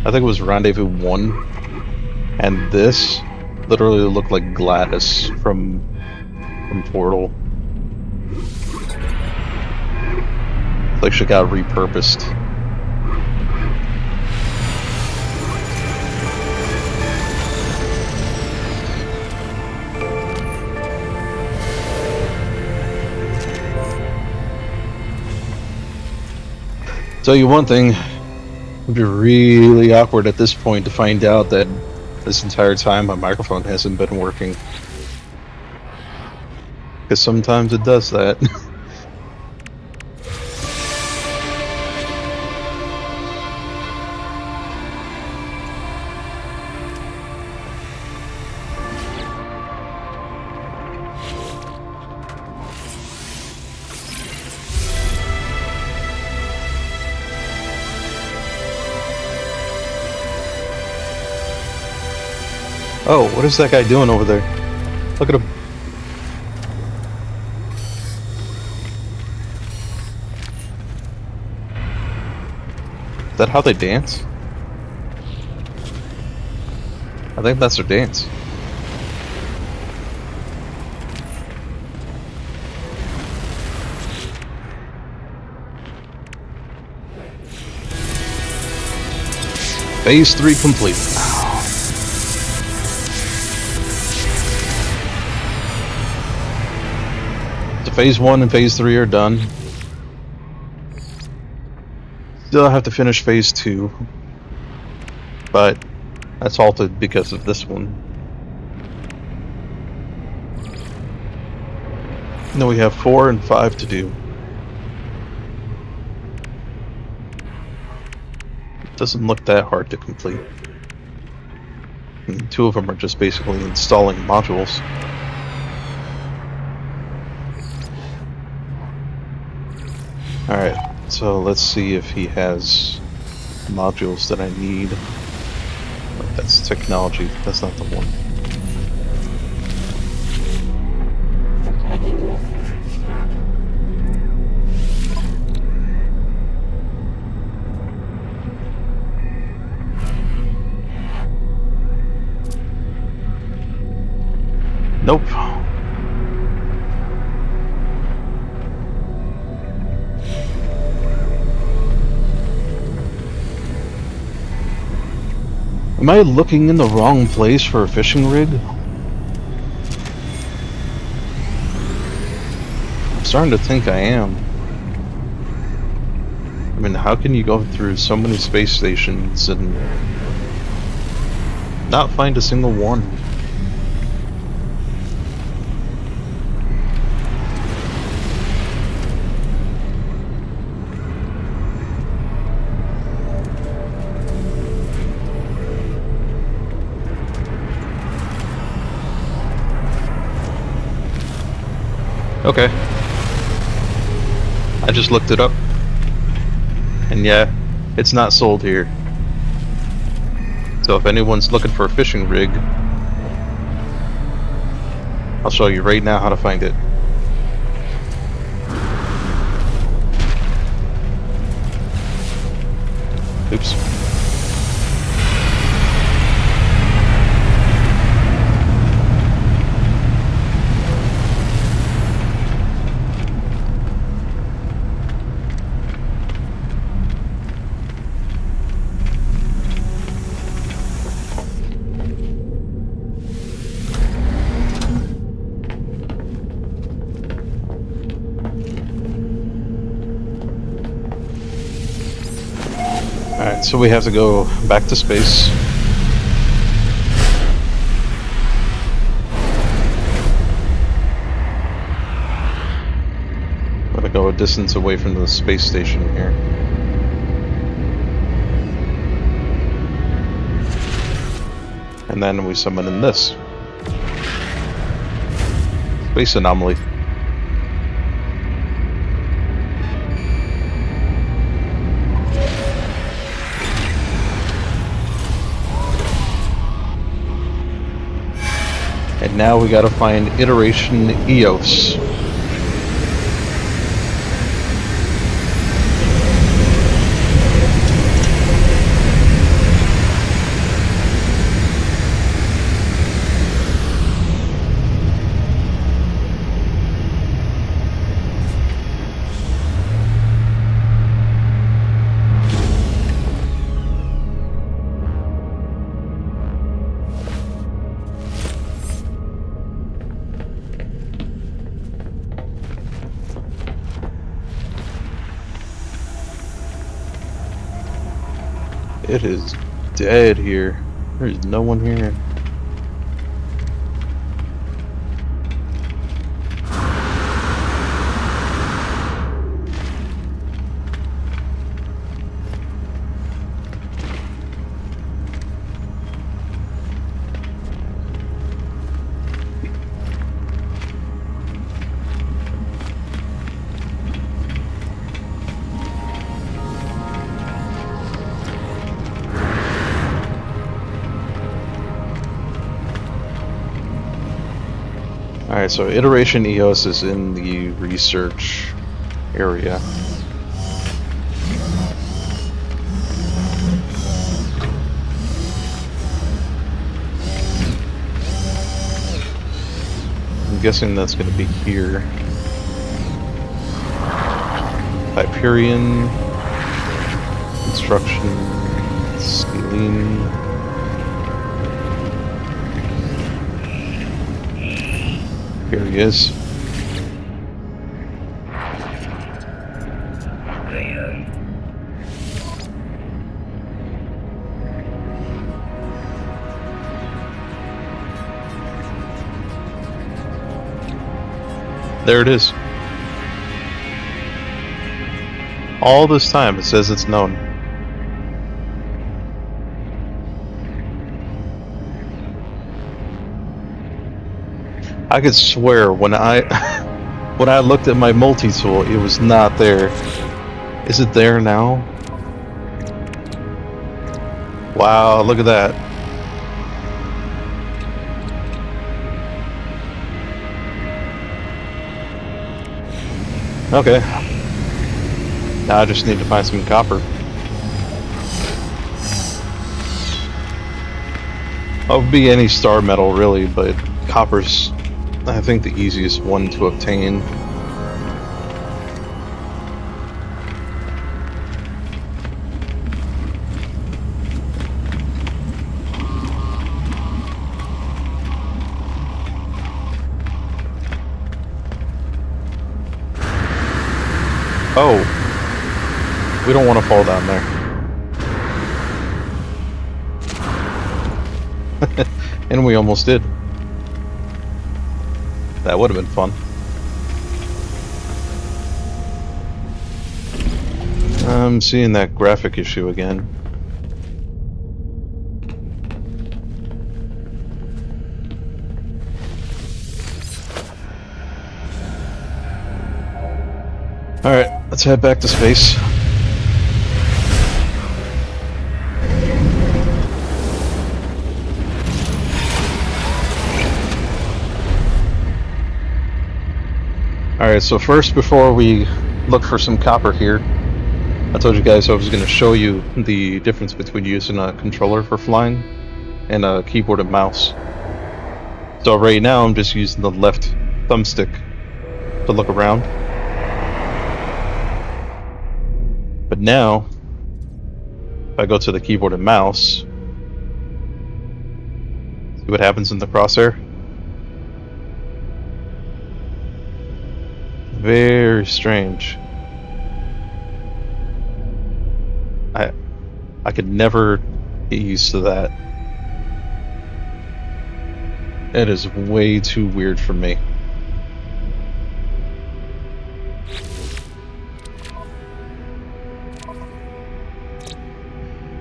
I think it was Rendezvous 1. And this literally looked like Gladys from Portal. Like she got repurposed. Tell you one thing, it would be really awkward at this point to find out that this entire time my microphone hasn't been working. Because sometimes it does that. Oh, what is that guy doing over there? Look at him. Is that how they dance? I think that's their dance. Phase 3 complete. Phase 1 and Phase 3 are done. Still have to finish Phase 2. But that's halted because of this one. Now we have 4 and 5 to do. It doesn't look that hard to complete. And 2 of them are just basically installing modules. Alright, so let's see if he has modules that I need. That's technology, that's not the one. Nope. Am I looking in the wrong place for a fishing rig? I'm starting to think I am. I mean, how can you go through so many space stations and not find a single one? Okay. I just looked it up. And yeah, it's not sold here. So if anyone's looking for a fishing rig, I'll show you right now how to find it. so we have to go back to space. Gotta go a distance away from the space station here. And then we summon in this. Space anomaly. And now we gotta find Iteration EOS. It is dead here. There's no one here. Alright, so Iteration EOS is in the research area. I'm guessing that's going to be here. Hyperion, Construction, Scalene. Here he is. There it is. All this time it says it's known. I could swear when I when I looked at my multi-tool, it was not there. Is it there now? Wow, look at that. Okay. Now I just need to find some copper. That would be any star metal really, but copper's I think the easiest one to obtain. Oh, we don't want to fall down there. And we almost did. That would have been fun. I'm seeing that graphic issue again. Alright, let's head back to space. Alright, so first, before we look for some copper here, I told you guys I was going to show you the difference between using a controller for flying and a keyboard and mouse. So right now I'm just using the left thumbstick to look around. But now, if I go to the keyboard and mouse, see what happens in the crosshair? Very strange. I could never get used to that. It is way too weird for me.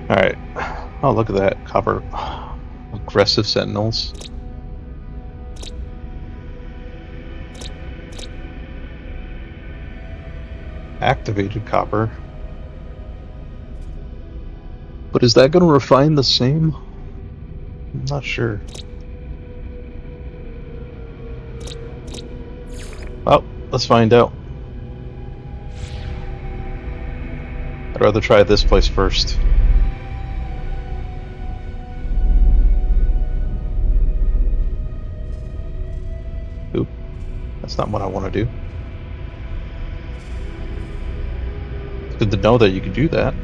Alright. Oh, look at that. Copper. Aggressive sentinels. Activated copper. But is that going to refine the same? I'm not sure. Well, let's find out. I'd rather try this place first. Oop. That's not what I want to do. It's good to know that you can do that.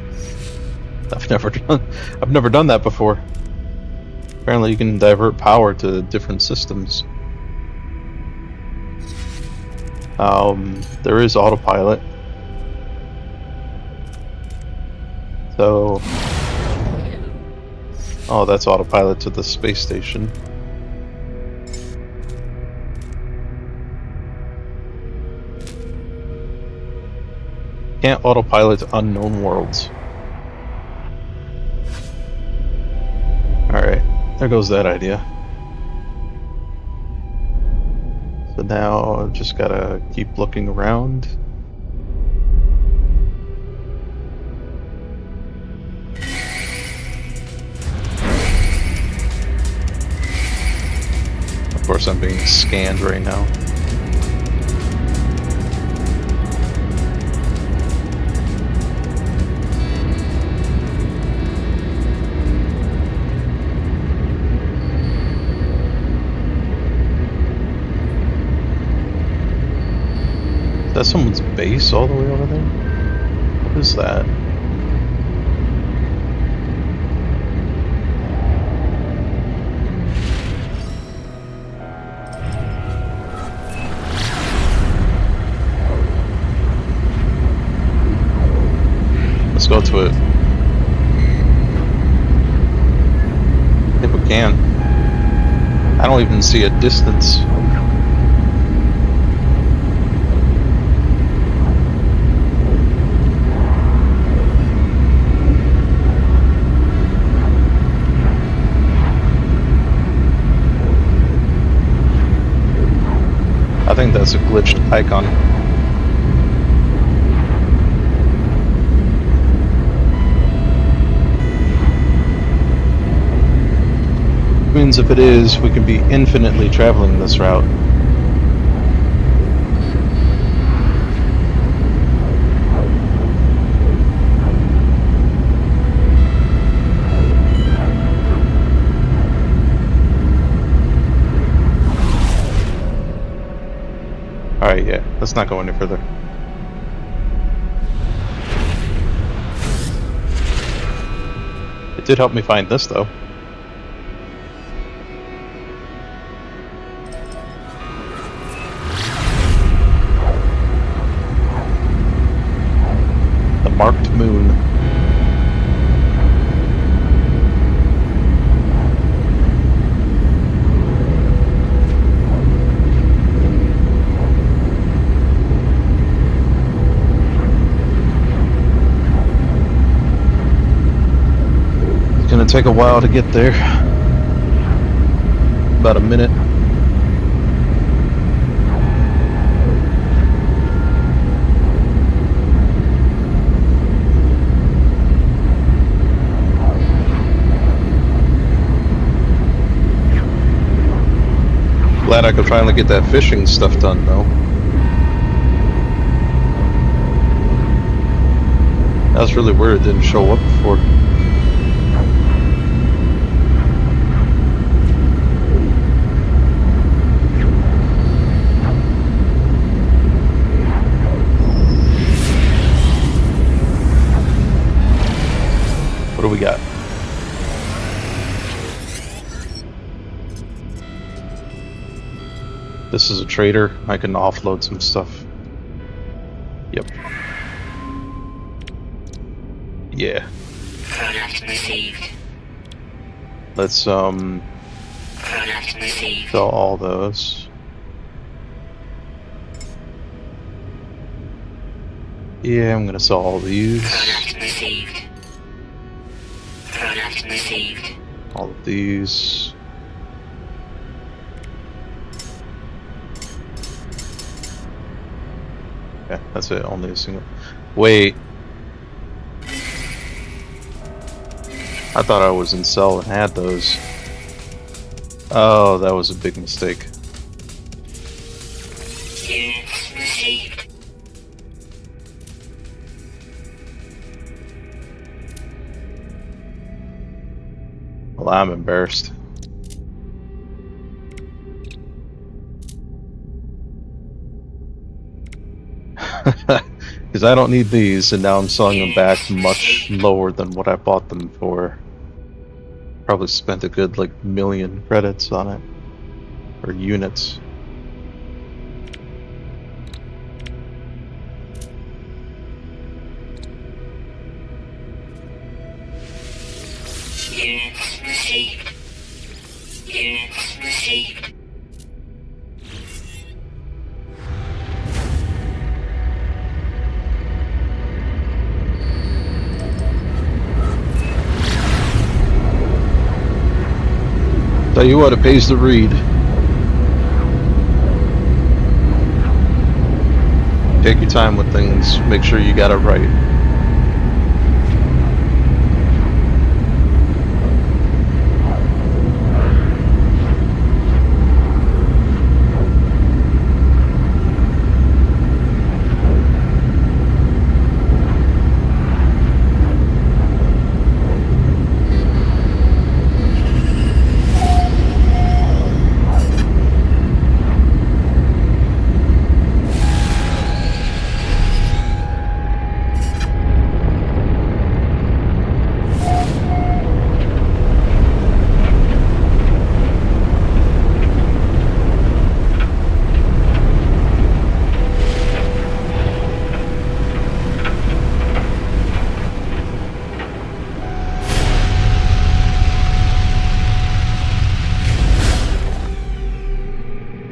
I've never done that before. Apparently you can divert power to different systems. There is autopilot. So... Oh, that's autopilot to the space station. Can't autopilot to unknown worlds. Alright, there goes that idea. So now I've just gotta keep looking around. Of course, I'm being scanned right now. Is that someone's base all the way over there? What is that? Let's go to it. I think we can. I don't even see a distance. I think that's a glitched icon. Means if it is, we can be infinitely traveling this route. Alright, yeah, let's not go any further. It did help me find this, though. The marked moon. Gonna take a while to get there. About a minute. Glad I could finally get that fishing stuff done though. That was really weird, it didn't show up before. What do we got? This is a trader. I can offload some stuff. Yep. Yeah. Product Product received. Let's Product received. sell all those. Yeah, I'm gonna sell all these. Product received. Product received. All of these. Yeah, that's it. Only a single. Wait. I thought I was in sell and had those. Oh, that was a big mistake. Units received. Well, I'm embarrassed. Because I don't need these, and now I'm selling them back much lower than what I bought them for. Probably spent a good like 1,000,000 credits on it. Or units. Units received. Units received. Tell you what, it pays to read. Take your time with things, make sure you got it right.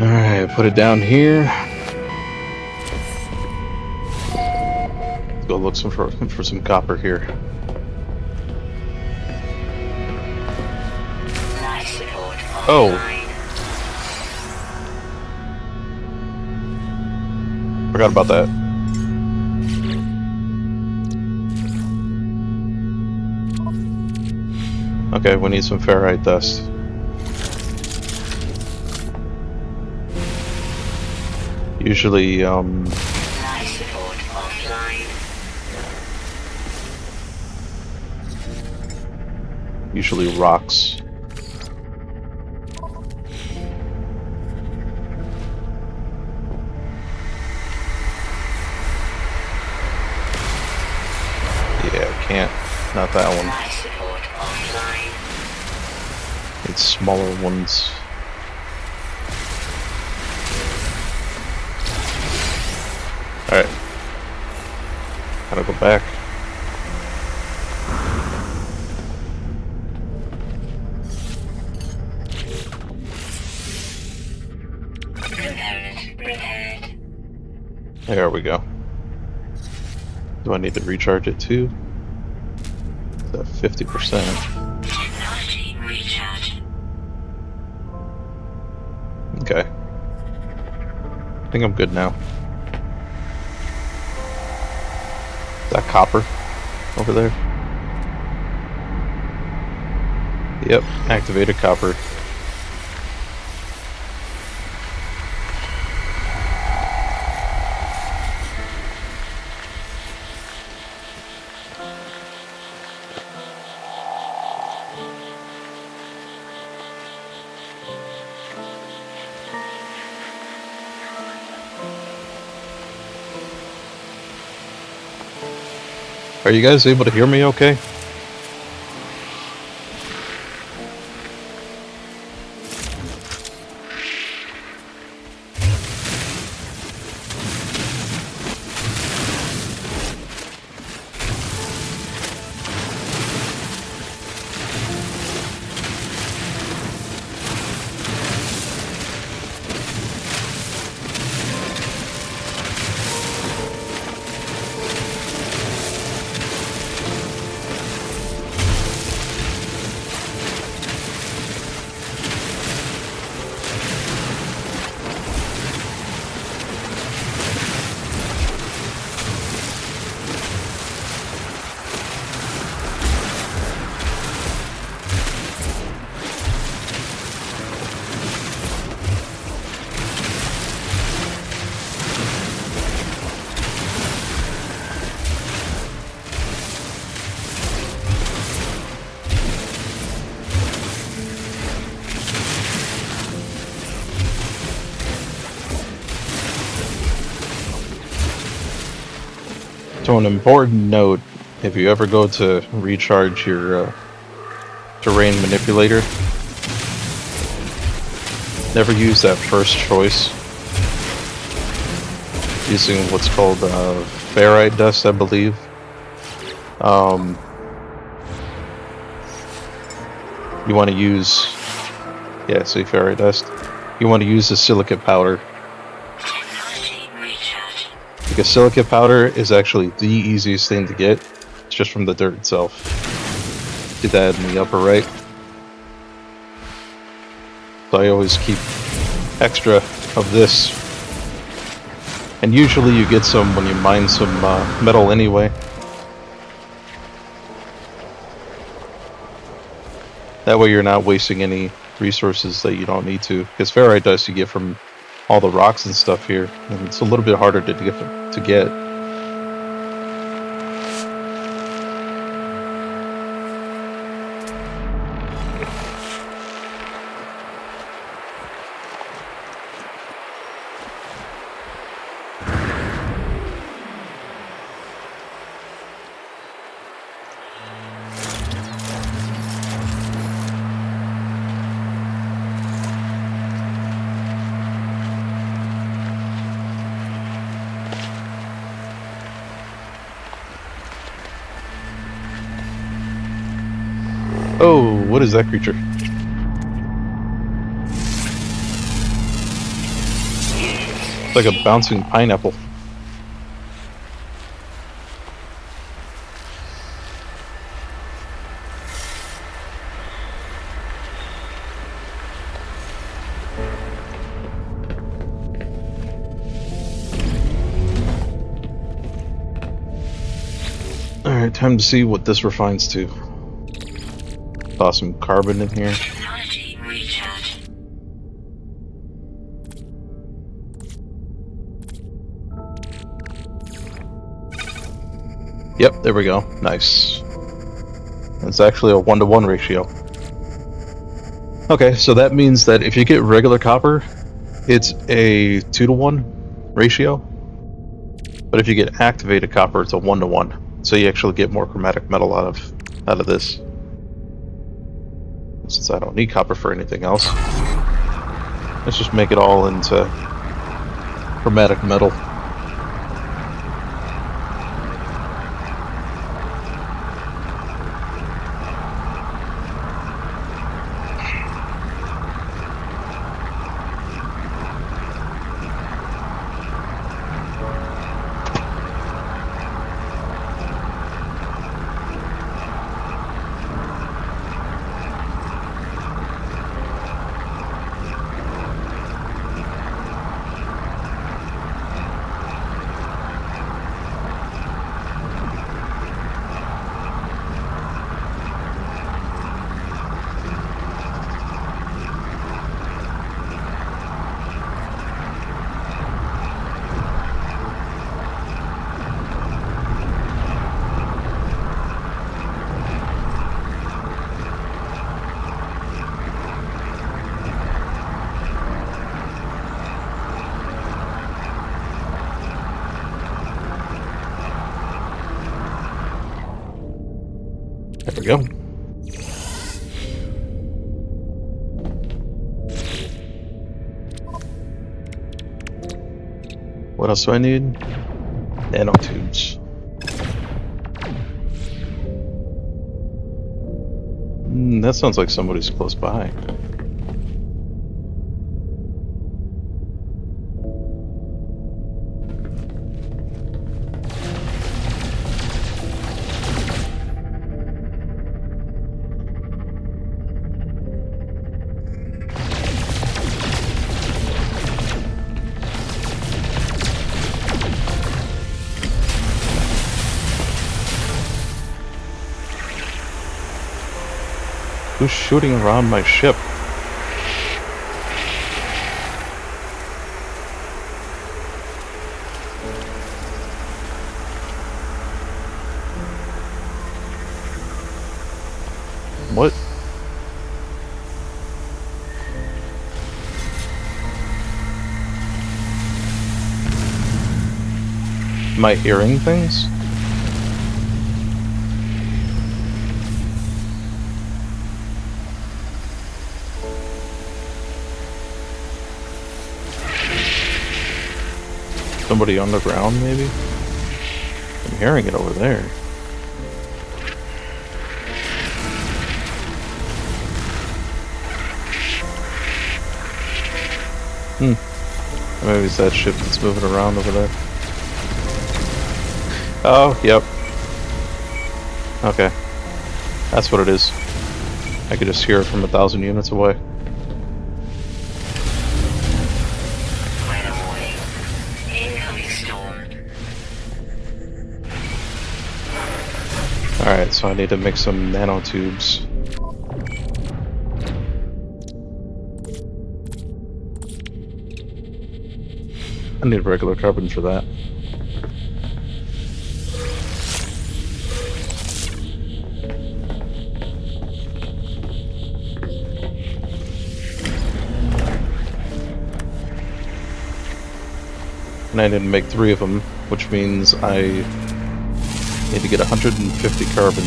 Alright, put it down here. Let's go look for some copper here. Life support Oh. offline. Forgot about that. Okay, we need some ferrite dust. Usually, Life support offline. usually rocks. Yeah, can't. Not that one. Life support offline. It's smaller ones. Alright. Gotta go back. Component prepared. There we go. Do I need to recharge it too? It's at 50%. Technology recharge. Okay. I think I'm good now. Is that copper over there? Yep, activated copper. Are you guys able to hear me okay? So an important note, if you ever go to recharge your terrain manipulator, never use that first choice. Using what's called ferrite dust, I believe. You want to use, yeah, see ferrite dust. You want to use the silicate powder. Technology recharge. Because silicate powder is actually the easiest thing to get. It's just from the dirt itself. Do that in the upper right. So I always keep extra of this. And usually you get some when you mine some metal anyway. That way you're not wasting any resources that you don't need to. Because ferrite dust you get from all the rocks and stuff here. And it's a little bit harder to get. Oh, what is that creature? It's like a bouncing pineapple. Alright, time to see what this refines to. Toss some carbon in here. Technology recharge. Yep, there we go. Nice. It's actually a 1-to-1 ratio. Okay, so that means that if you get regular copper, it's a 2-to-1 ratio. But if you get activated copper, it's a 1-to-1. So you actually get more chromatic metal out of this. Since I don't need copper for anything else, let's just make it all into chromatic metal. There we go. What else do I need? Nanotubes. That sounds like somebody's close by. Who's shooting around my ship? What? Am I hearing things? Somebody underground, maybe? I'm hearing it over there. Maybe it's that ship that's moving around over there. Oh, yep. Okay. That's what it is. I could just hear it from 1,000 units away. Incoming storm. Alright, so I need to make some nanotubes. I need regular carbon for that. And I need to make 3 of them, which means I need to get 150 carbon.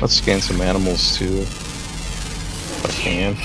Let's scan some animals too, if I can.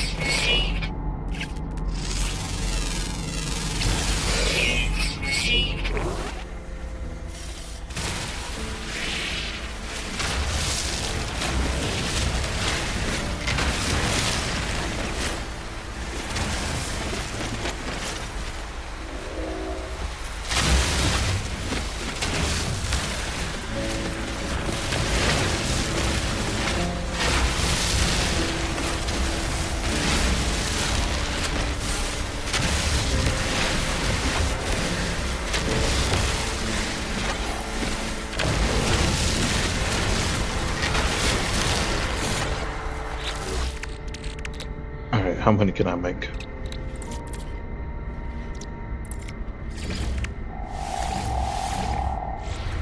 Alright, how many can I make?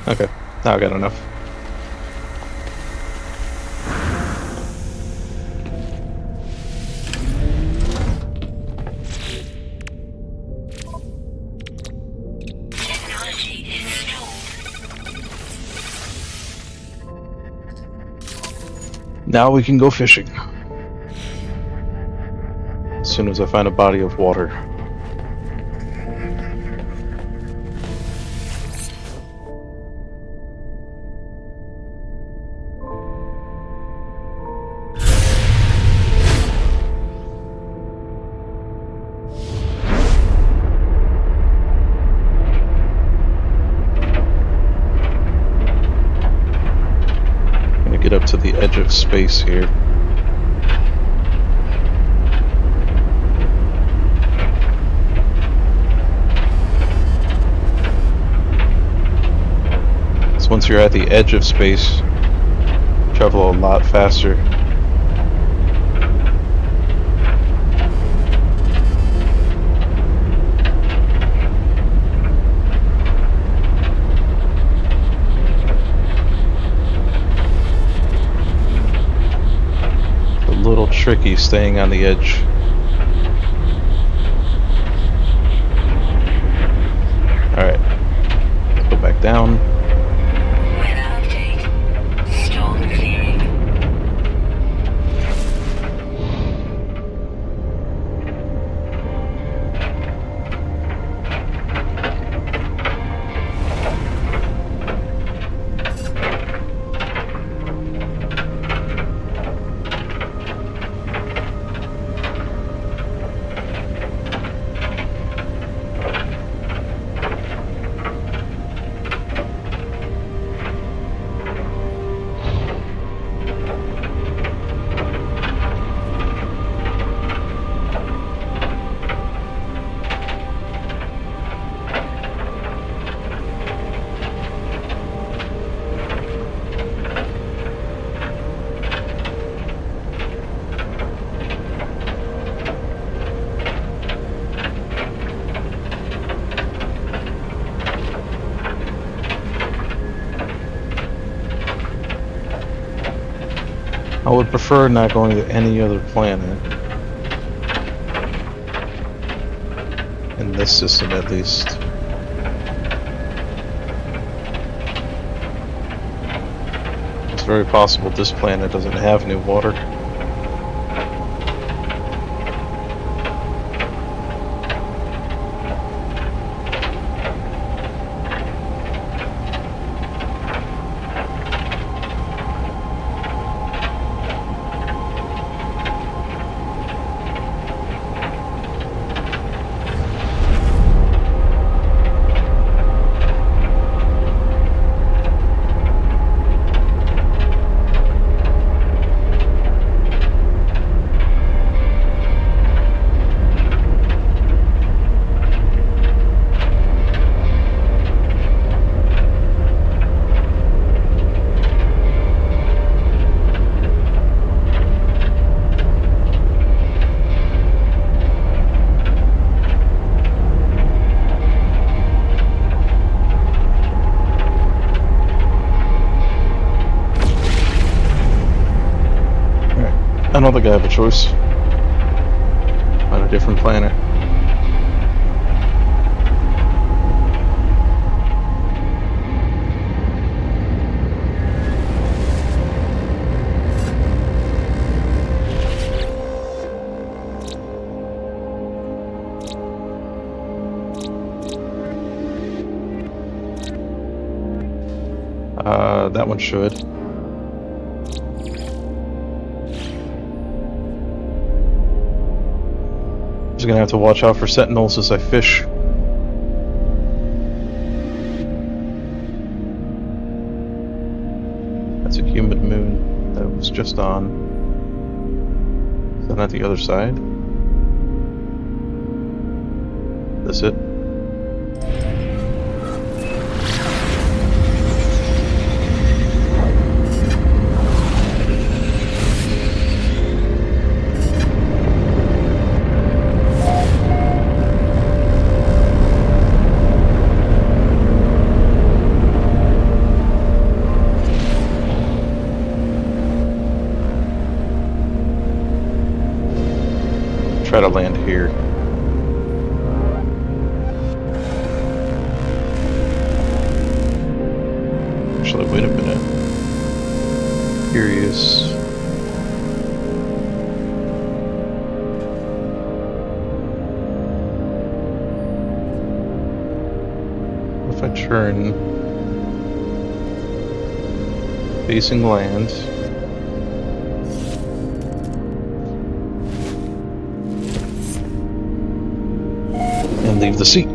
Okay, now I got enough. Technology is stalled. Now we can go fishing. As soon as I find a body of water. I'm gonna get up to the edge of space here. Once you're at the edge of space, travel a lot faster. It's a little tricky staying on the edge. Alright, let's go back down. I would prefer not going to any other planet. In this system, at least. It's very possible this planet doesn't have new water. have a choice. Find a different planet. That one should. Just gonna have to watch out for sentinels as I fish. That's a humid moon that was just on. Is that not the other side? That's it. Try to land here. Actually, wait a minute. Curious. What if I turn facing land? And leave the seat.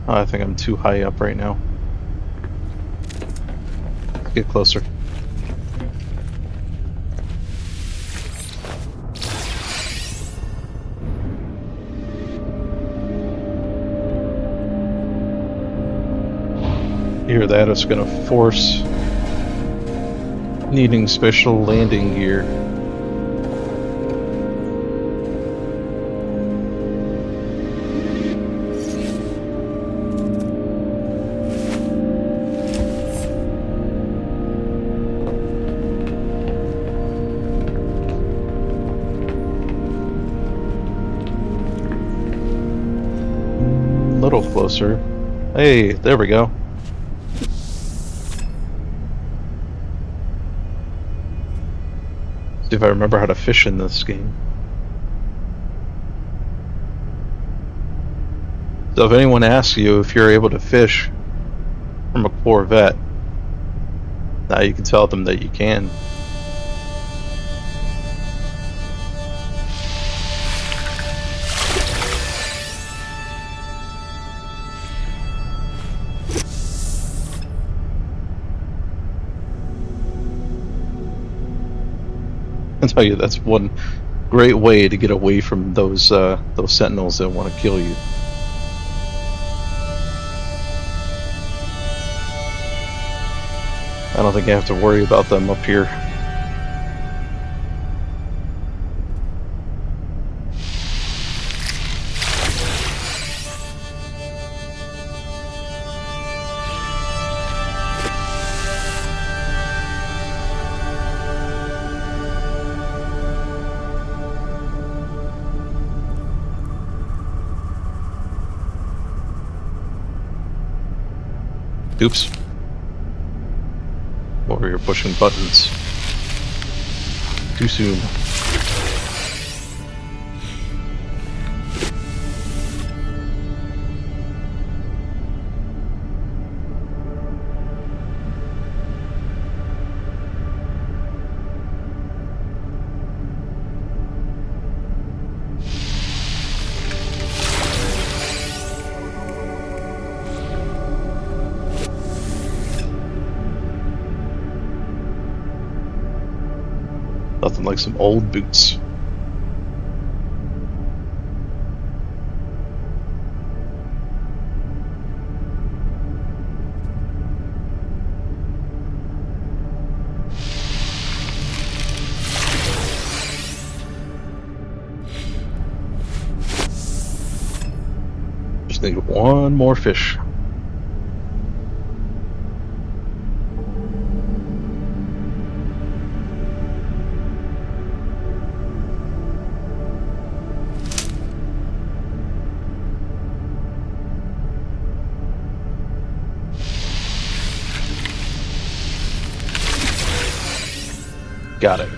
I think I'm too high up right now. Get closer. Hear that? It's gonna force needing special landing gear. Little closer. Hey, there we go. See if I remember how to fish in this game. So if anyone asks you if you're able to fish from a Corvette, now you can tell them that you can. I tell you, that's one great way to get away from those sentinels that want to kill you. I don't think I have to worry about them up here. Oops. Over here pushing buttons. Too soon. Nothing like some old boots. need one more fish. Got it.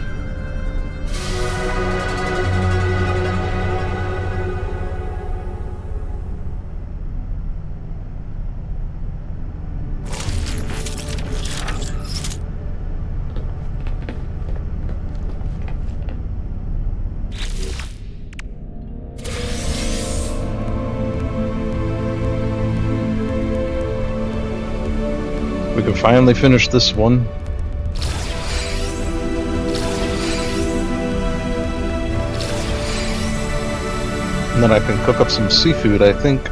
We can finally finish this one. And then I can cook up some seafood, I think.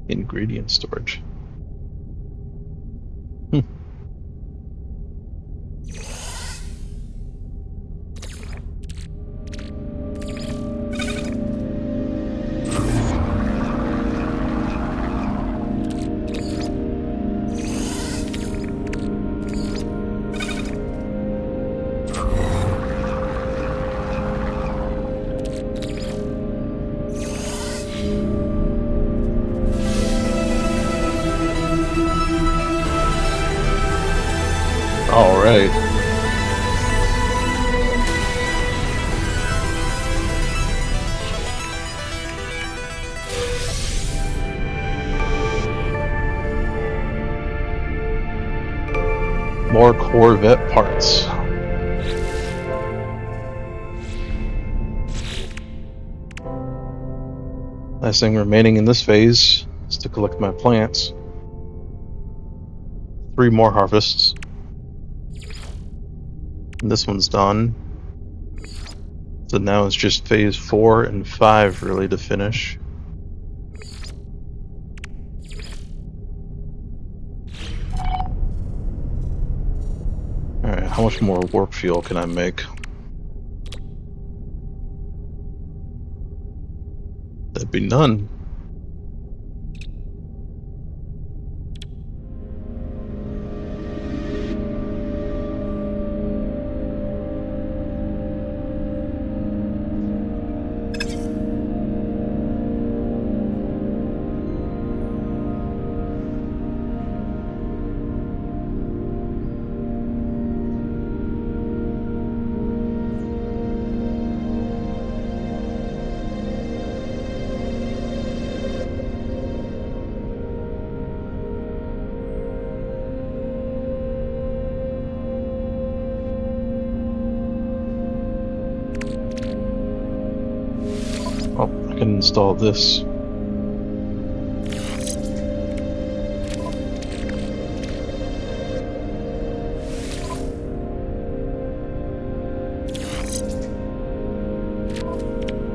Ingredient storage. All right. More Corvette parts. Last thing remaining in this phase is to collect my plants. 3 more harvests. And this one's done. So now it's just phase 4 and 5 really to finish. Alright, how much more warp fuel can I make? That'd be none. Oh, I can install this.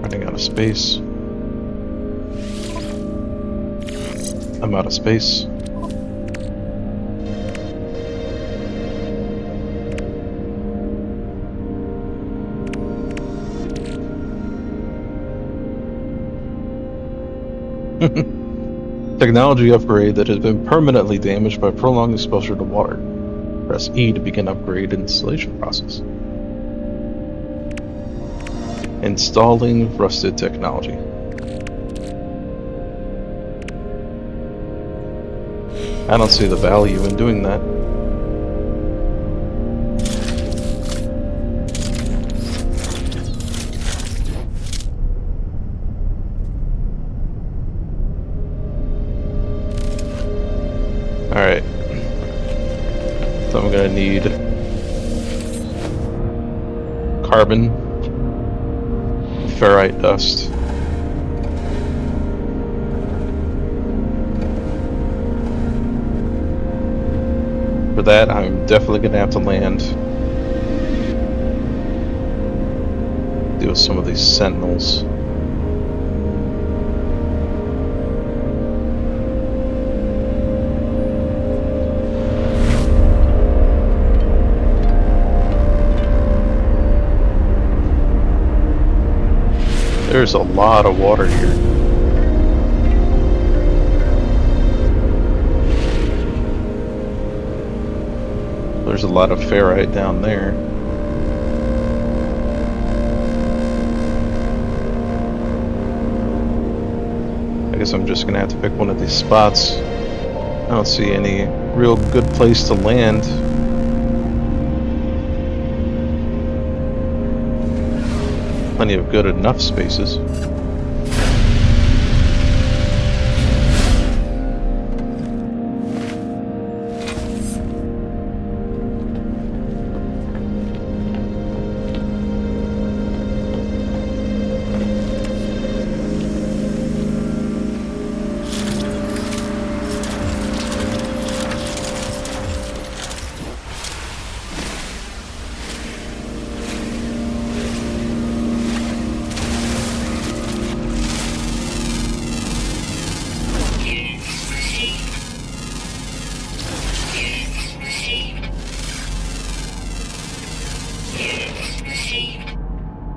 Running out of space. I'm out of space. Technology upgrade that has been permanently damaged by prolonged exposure to water. Press E to begin upgrade installation process. Installing rusted technology. I don't see the value in doing that. Alright. So I'm gonna need carbon, ferrite dust, for that I'm definitely gonna have to land. deal with some of these sentinels. There's a lot of water here. There's a lot of ferrite down there. I guess I'm just gonna have to pick one of these spots. I don't see any real good place to land. Plenty of good enough spaces.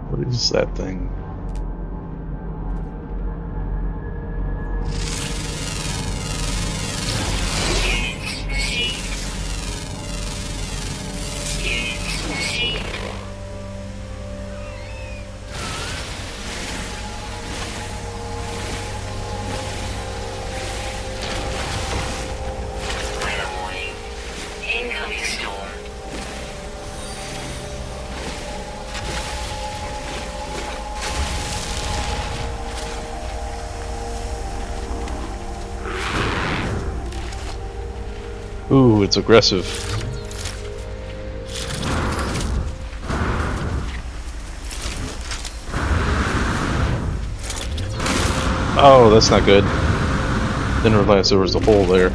What is that thing? Incoming storm. Ooh, it's aggressive. Oh, that's not good. Didn't realize there was a hole there.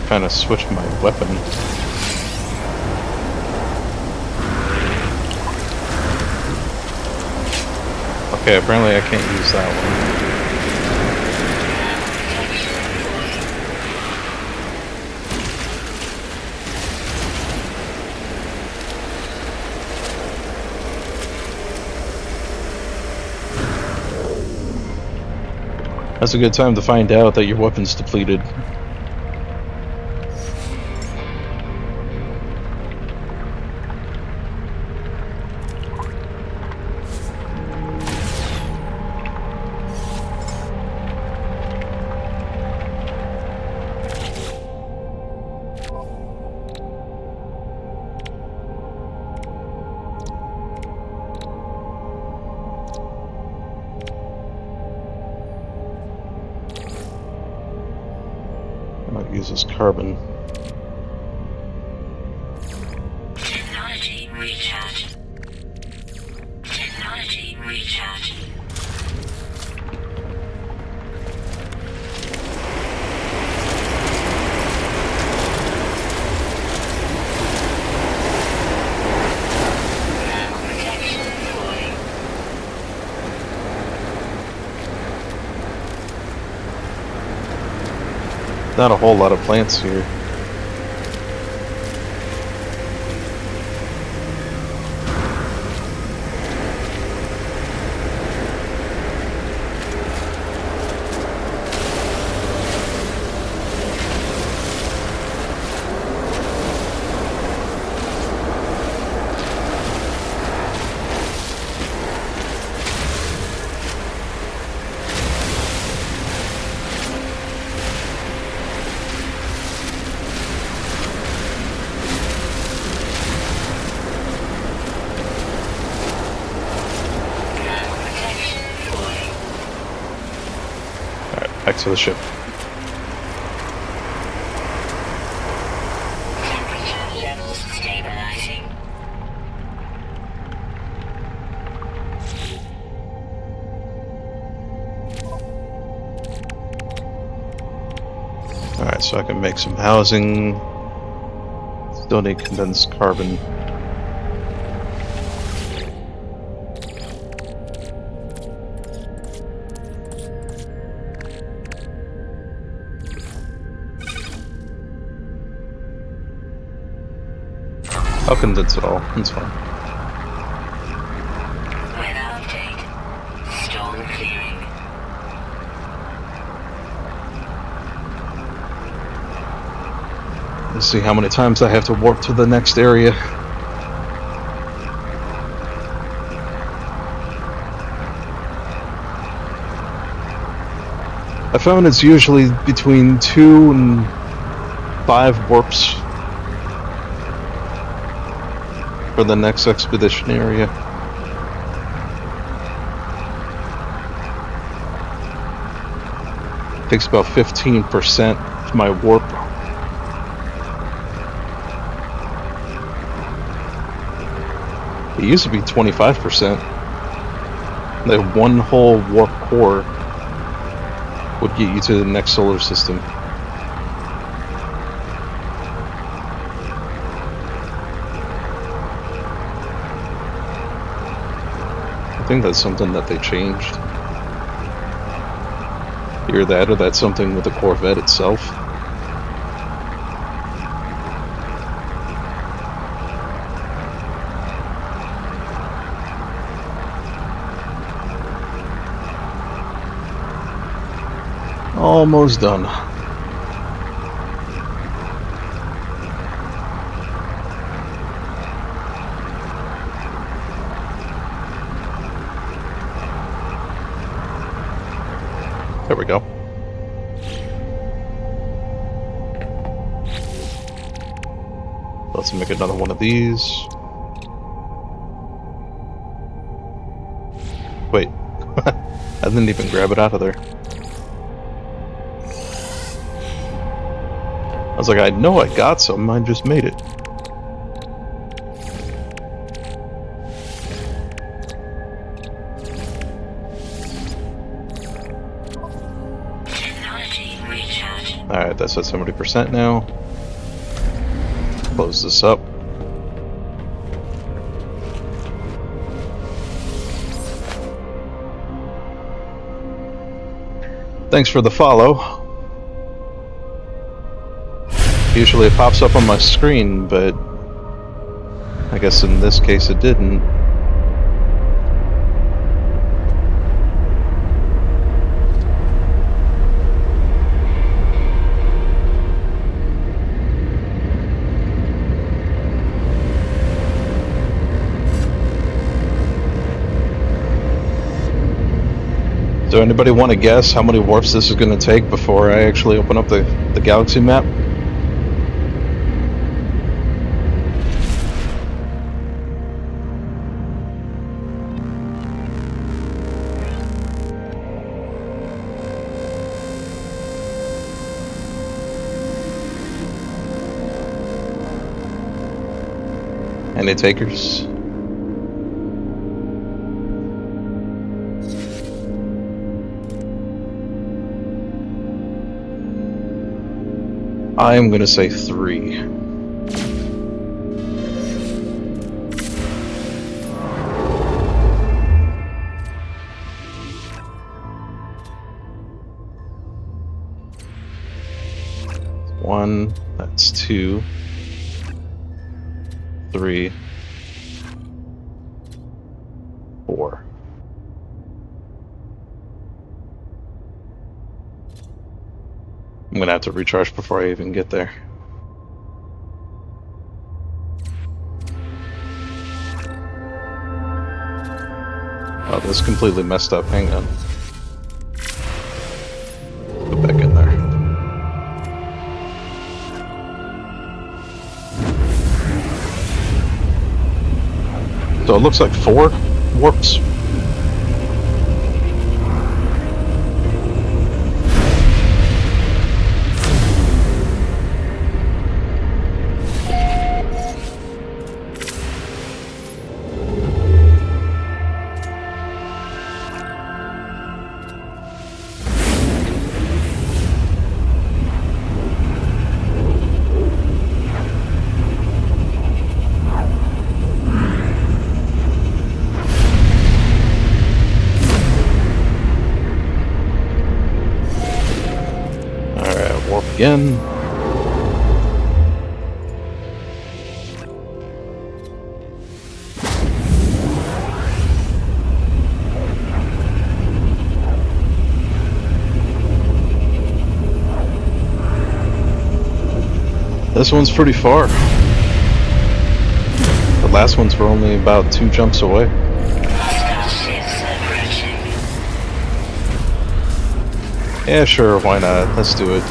Kind of switched my weapon. Okay, apparently I can't use that one. That's a good time to find out that your weapon's depleted. Uses carbon. Technology recharge. Technology recharge. Protection deployed. Not a whole lot of plants here. Back to the ship. Temperature levels stabilizing. Alright, so I can make some housing. Donate condensed carbon. I'll condense it all. That's fine. Weather update. Storm clearing. Let's see how many times I have to warp to the next area. I found it's usually between 2 and 5 warps for the next expedition area. Takes about 15% of my warp. It used to be 25%. That one whole warp core would get you to the next solar system. I think that's something that they changed. Either that or that's something with the Corvette itself. Almost done. There we go. Let's make another one of these. Wait. I didn't even grab it out of there. I was like, I know I got some, I just made it. Technology recharge. Alright, that's at 70% now. Close this up. Thanks for the follow. Usually it pops up on my screen, but I guess in this case it didn't. So anybody want to guess how many warps this is going to take before I actually open up the galaxy map? Any takers? I am going to say 3. One, that's 2, 3, 4. I'm gonna have to recharge before I even get there. Oh, this is completely messed up. Hang on. Go back in there. So it looks like 4 warps. again. This one's pretty far. The last ones were only about 2 jumps away. Yeah, sure, why not? Let's do it.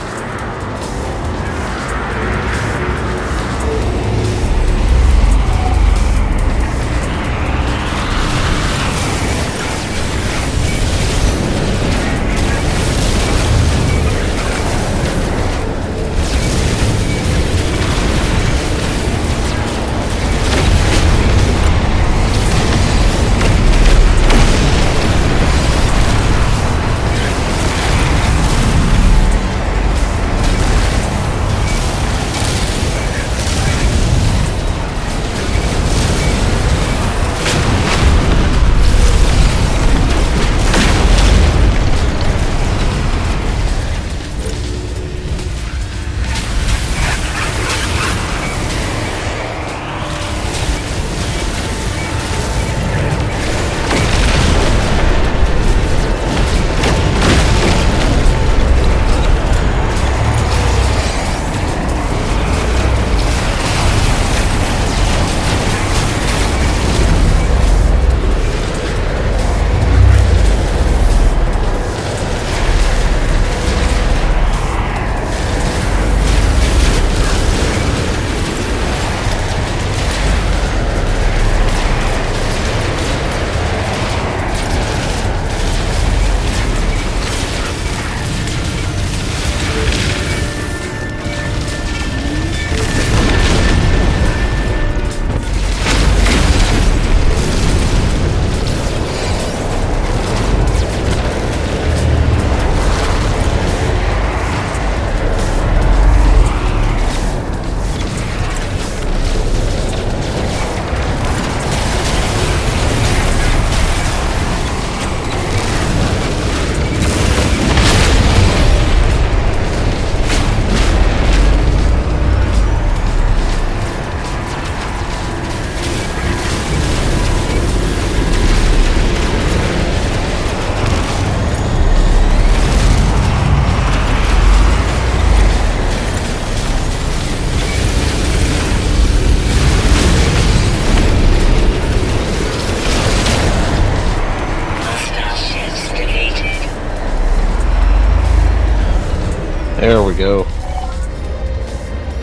There we go.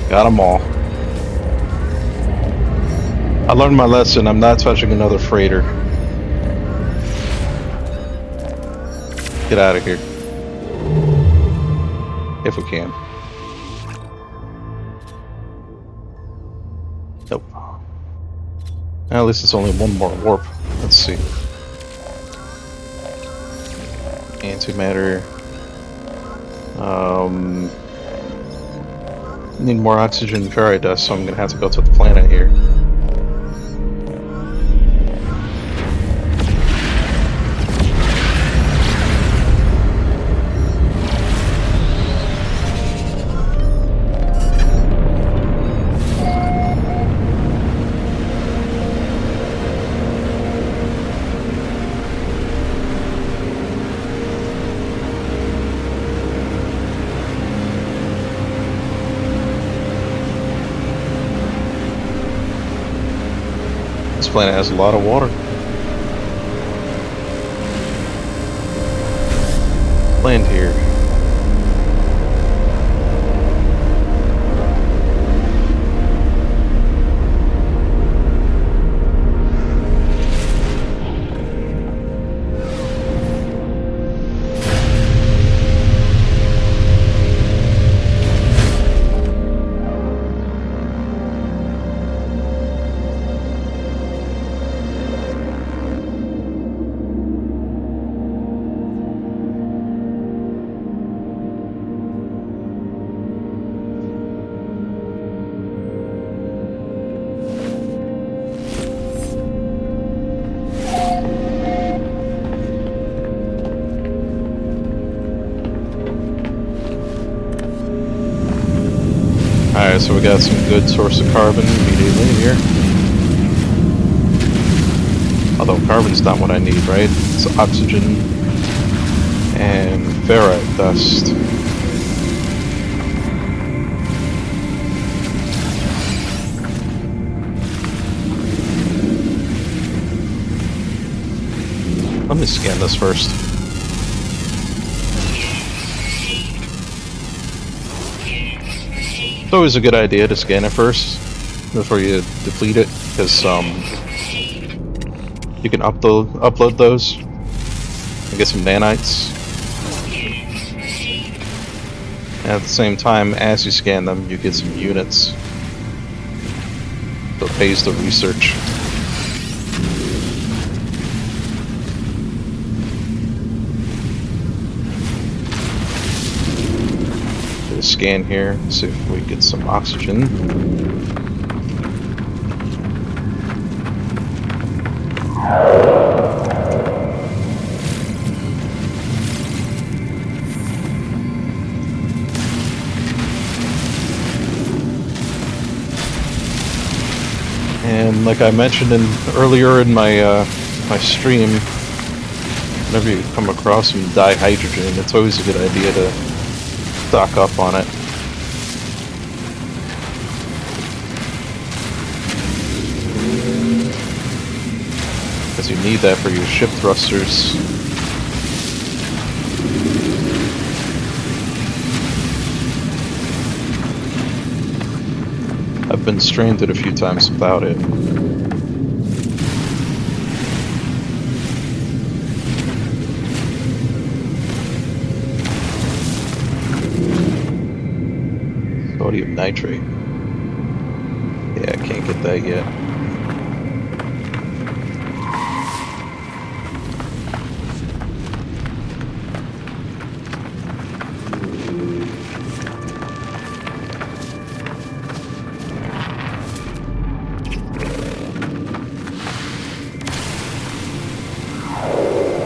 Got them all. I learned my lesson. I'm not touching another freighter. Get out of here. If we can. Nope. At least it's only one more warp. Let's see. Antimatter. Need more oxygen and fairy dust, so I'm gonna have to go to the planet here. This planet has a lot of water. Land here. Alright, so we got some good source of carbon immediately here. Although carbon's not what I need, right? It's oxygen and ferrite dust. Let me scan this first. It's always a good idea to scan it first before you deplete it, because you can upload those and get some nanites. And at the same time, as you scan them, you get some units. So it pays the research. Scan here, see if we get some oxygen. And like I mentioned earlier in my my stream, whenever you come across some dihydrogen, it's always a good idea to stock up on it. Because you need that for your ship thrusters. I've been stranded a few times without it. Sodium nitrate. Yeah, I can't get that yet.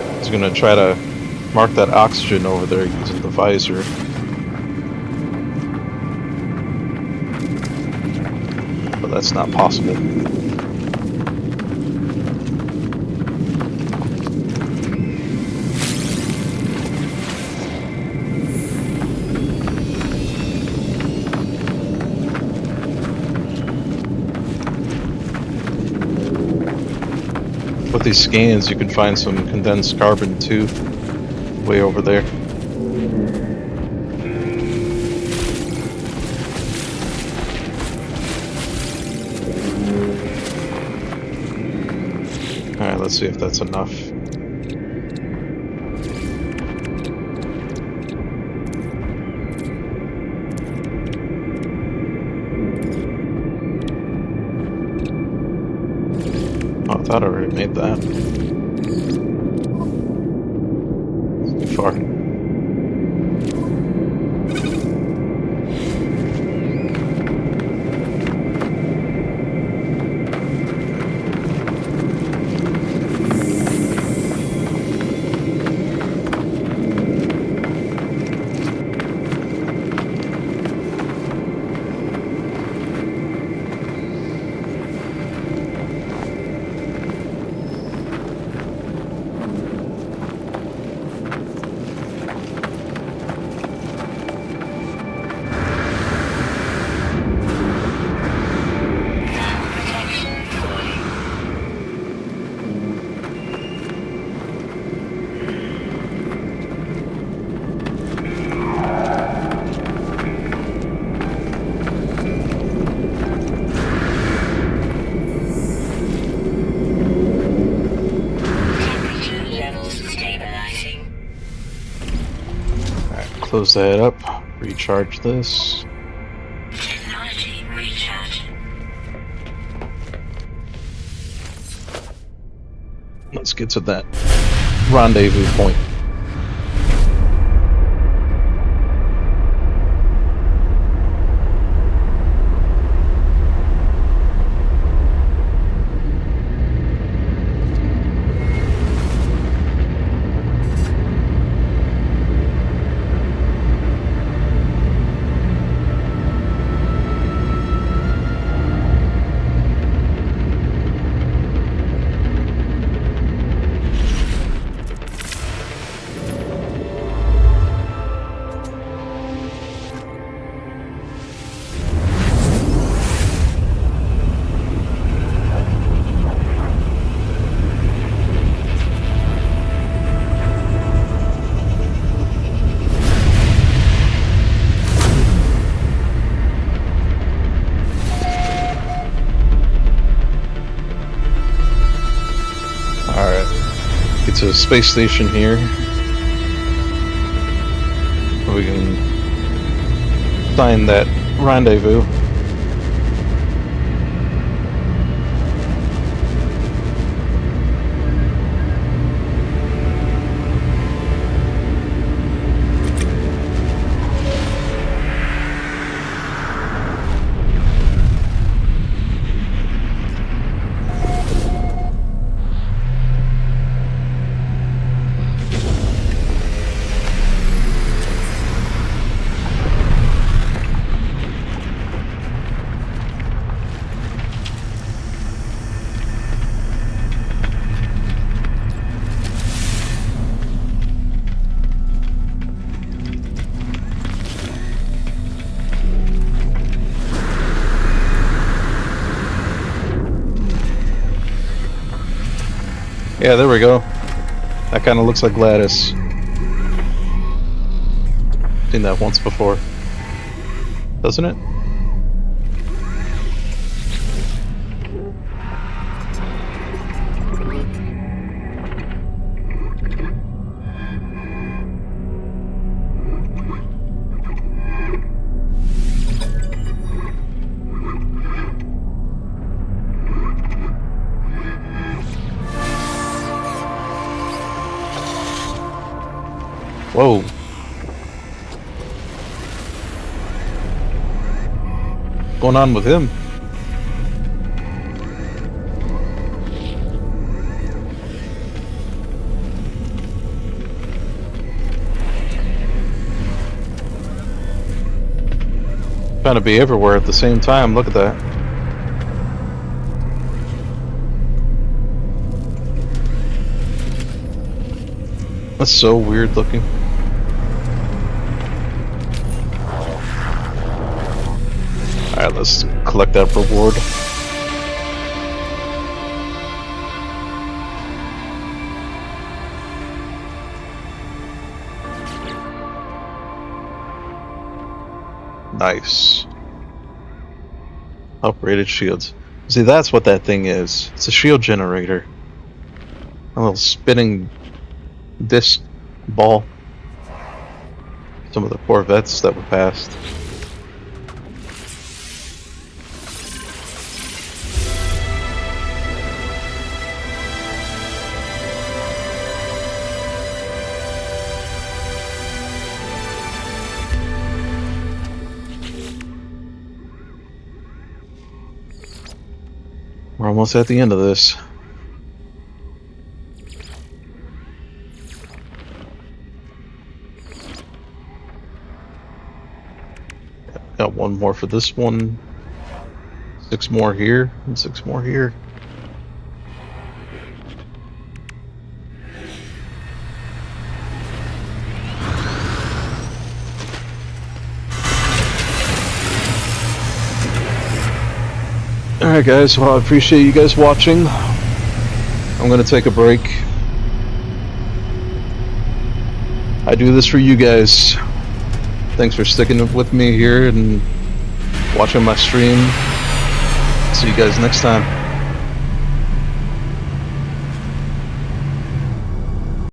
I was gonna try to mark that oxygen over there using the visor. That's not possible. With these scans, you can find some condensed carbon too, way over there. Alright, let's see if that's enough. Oh, I thought I already made that. It's too far. Close that up, recharge this. Technology recharge. Let's get to that rendezvous point. to the space station here. We can find that rendezvous. Yeah, there we go. That kind of looks like Gladys. Seen that once before. Doesn't it? Whoa. What's going on with him? Trying to be everywhere at the same time. Look at that. That's so weird looking. Alright, let's collect that reward. Nice. Upgraded shields. See, that's what that thing is. It's a shield generator. A little spinning disc ball. Some of the Corvettes that were passed. We're almost at the end of this. Got one more for this one. 6 more here, and 6 more here. Alright guys, well I appreciate you guys watching. I'm gonna take a break. I do this for you guys. Thanks for sticking with me here and watching my stream. See you guys next time.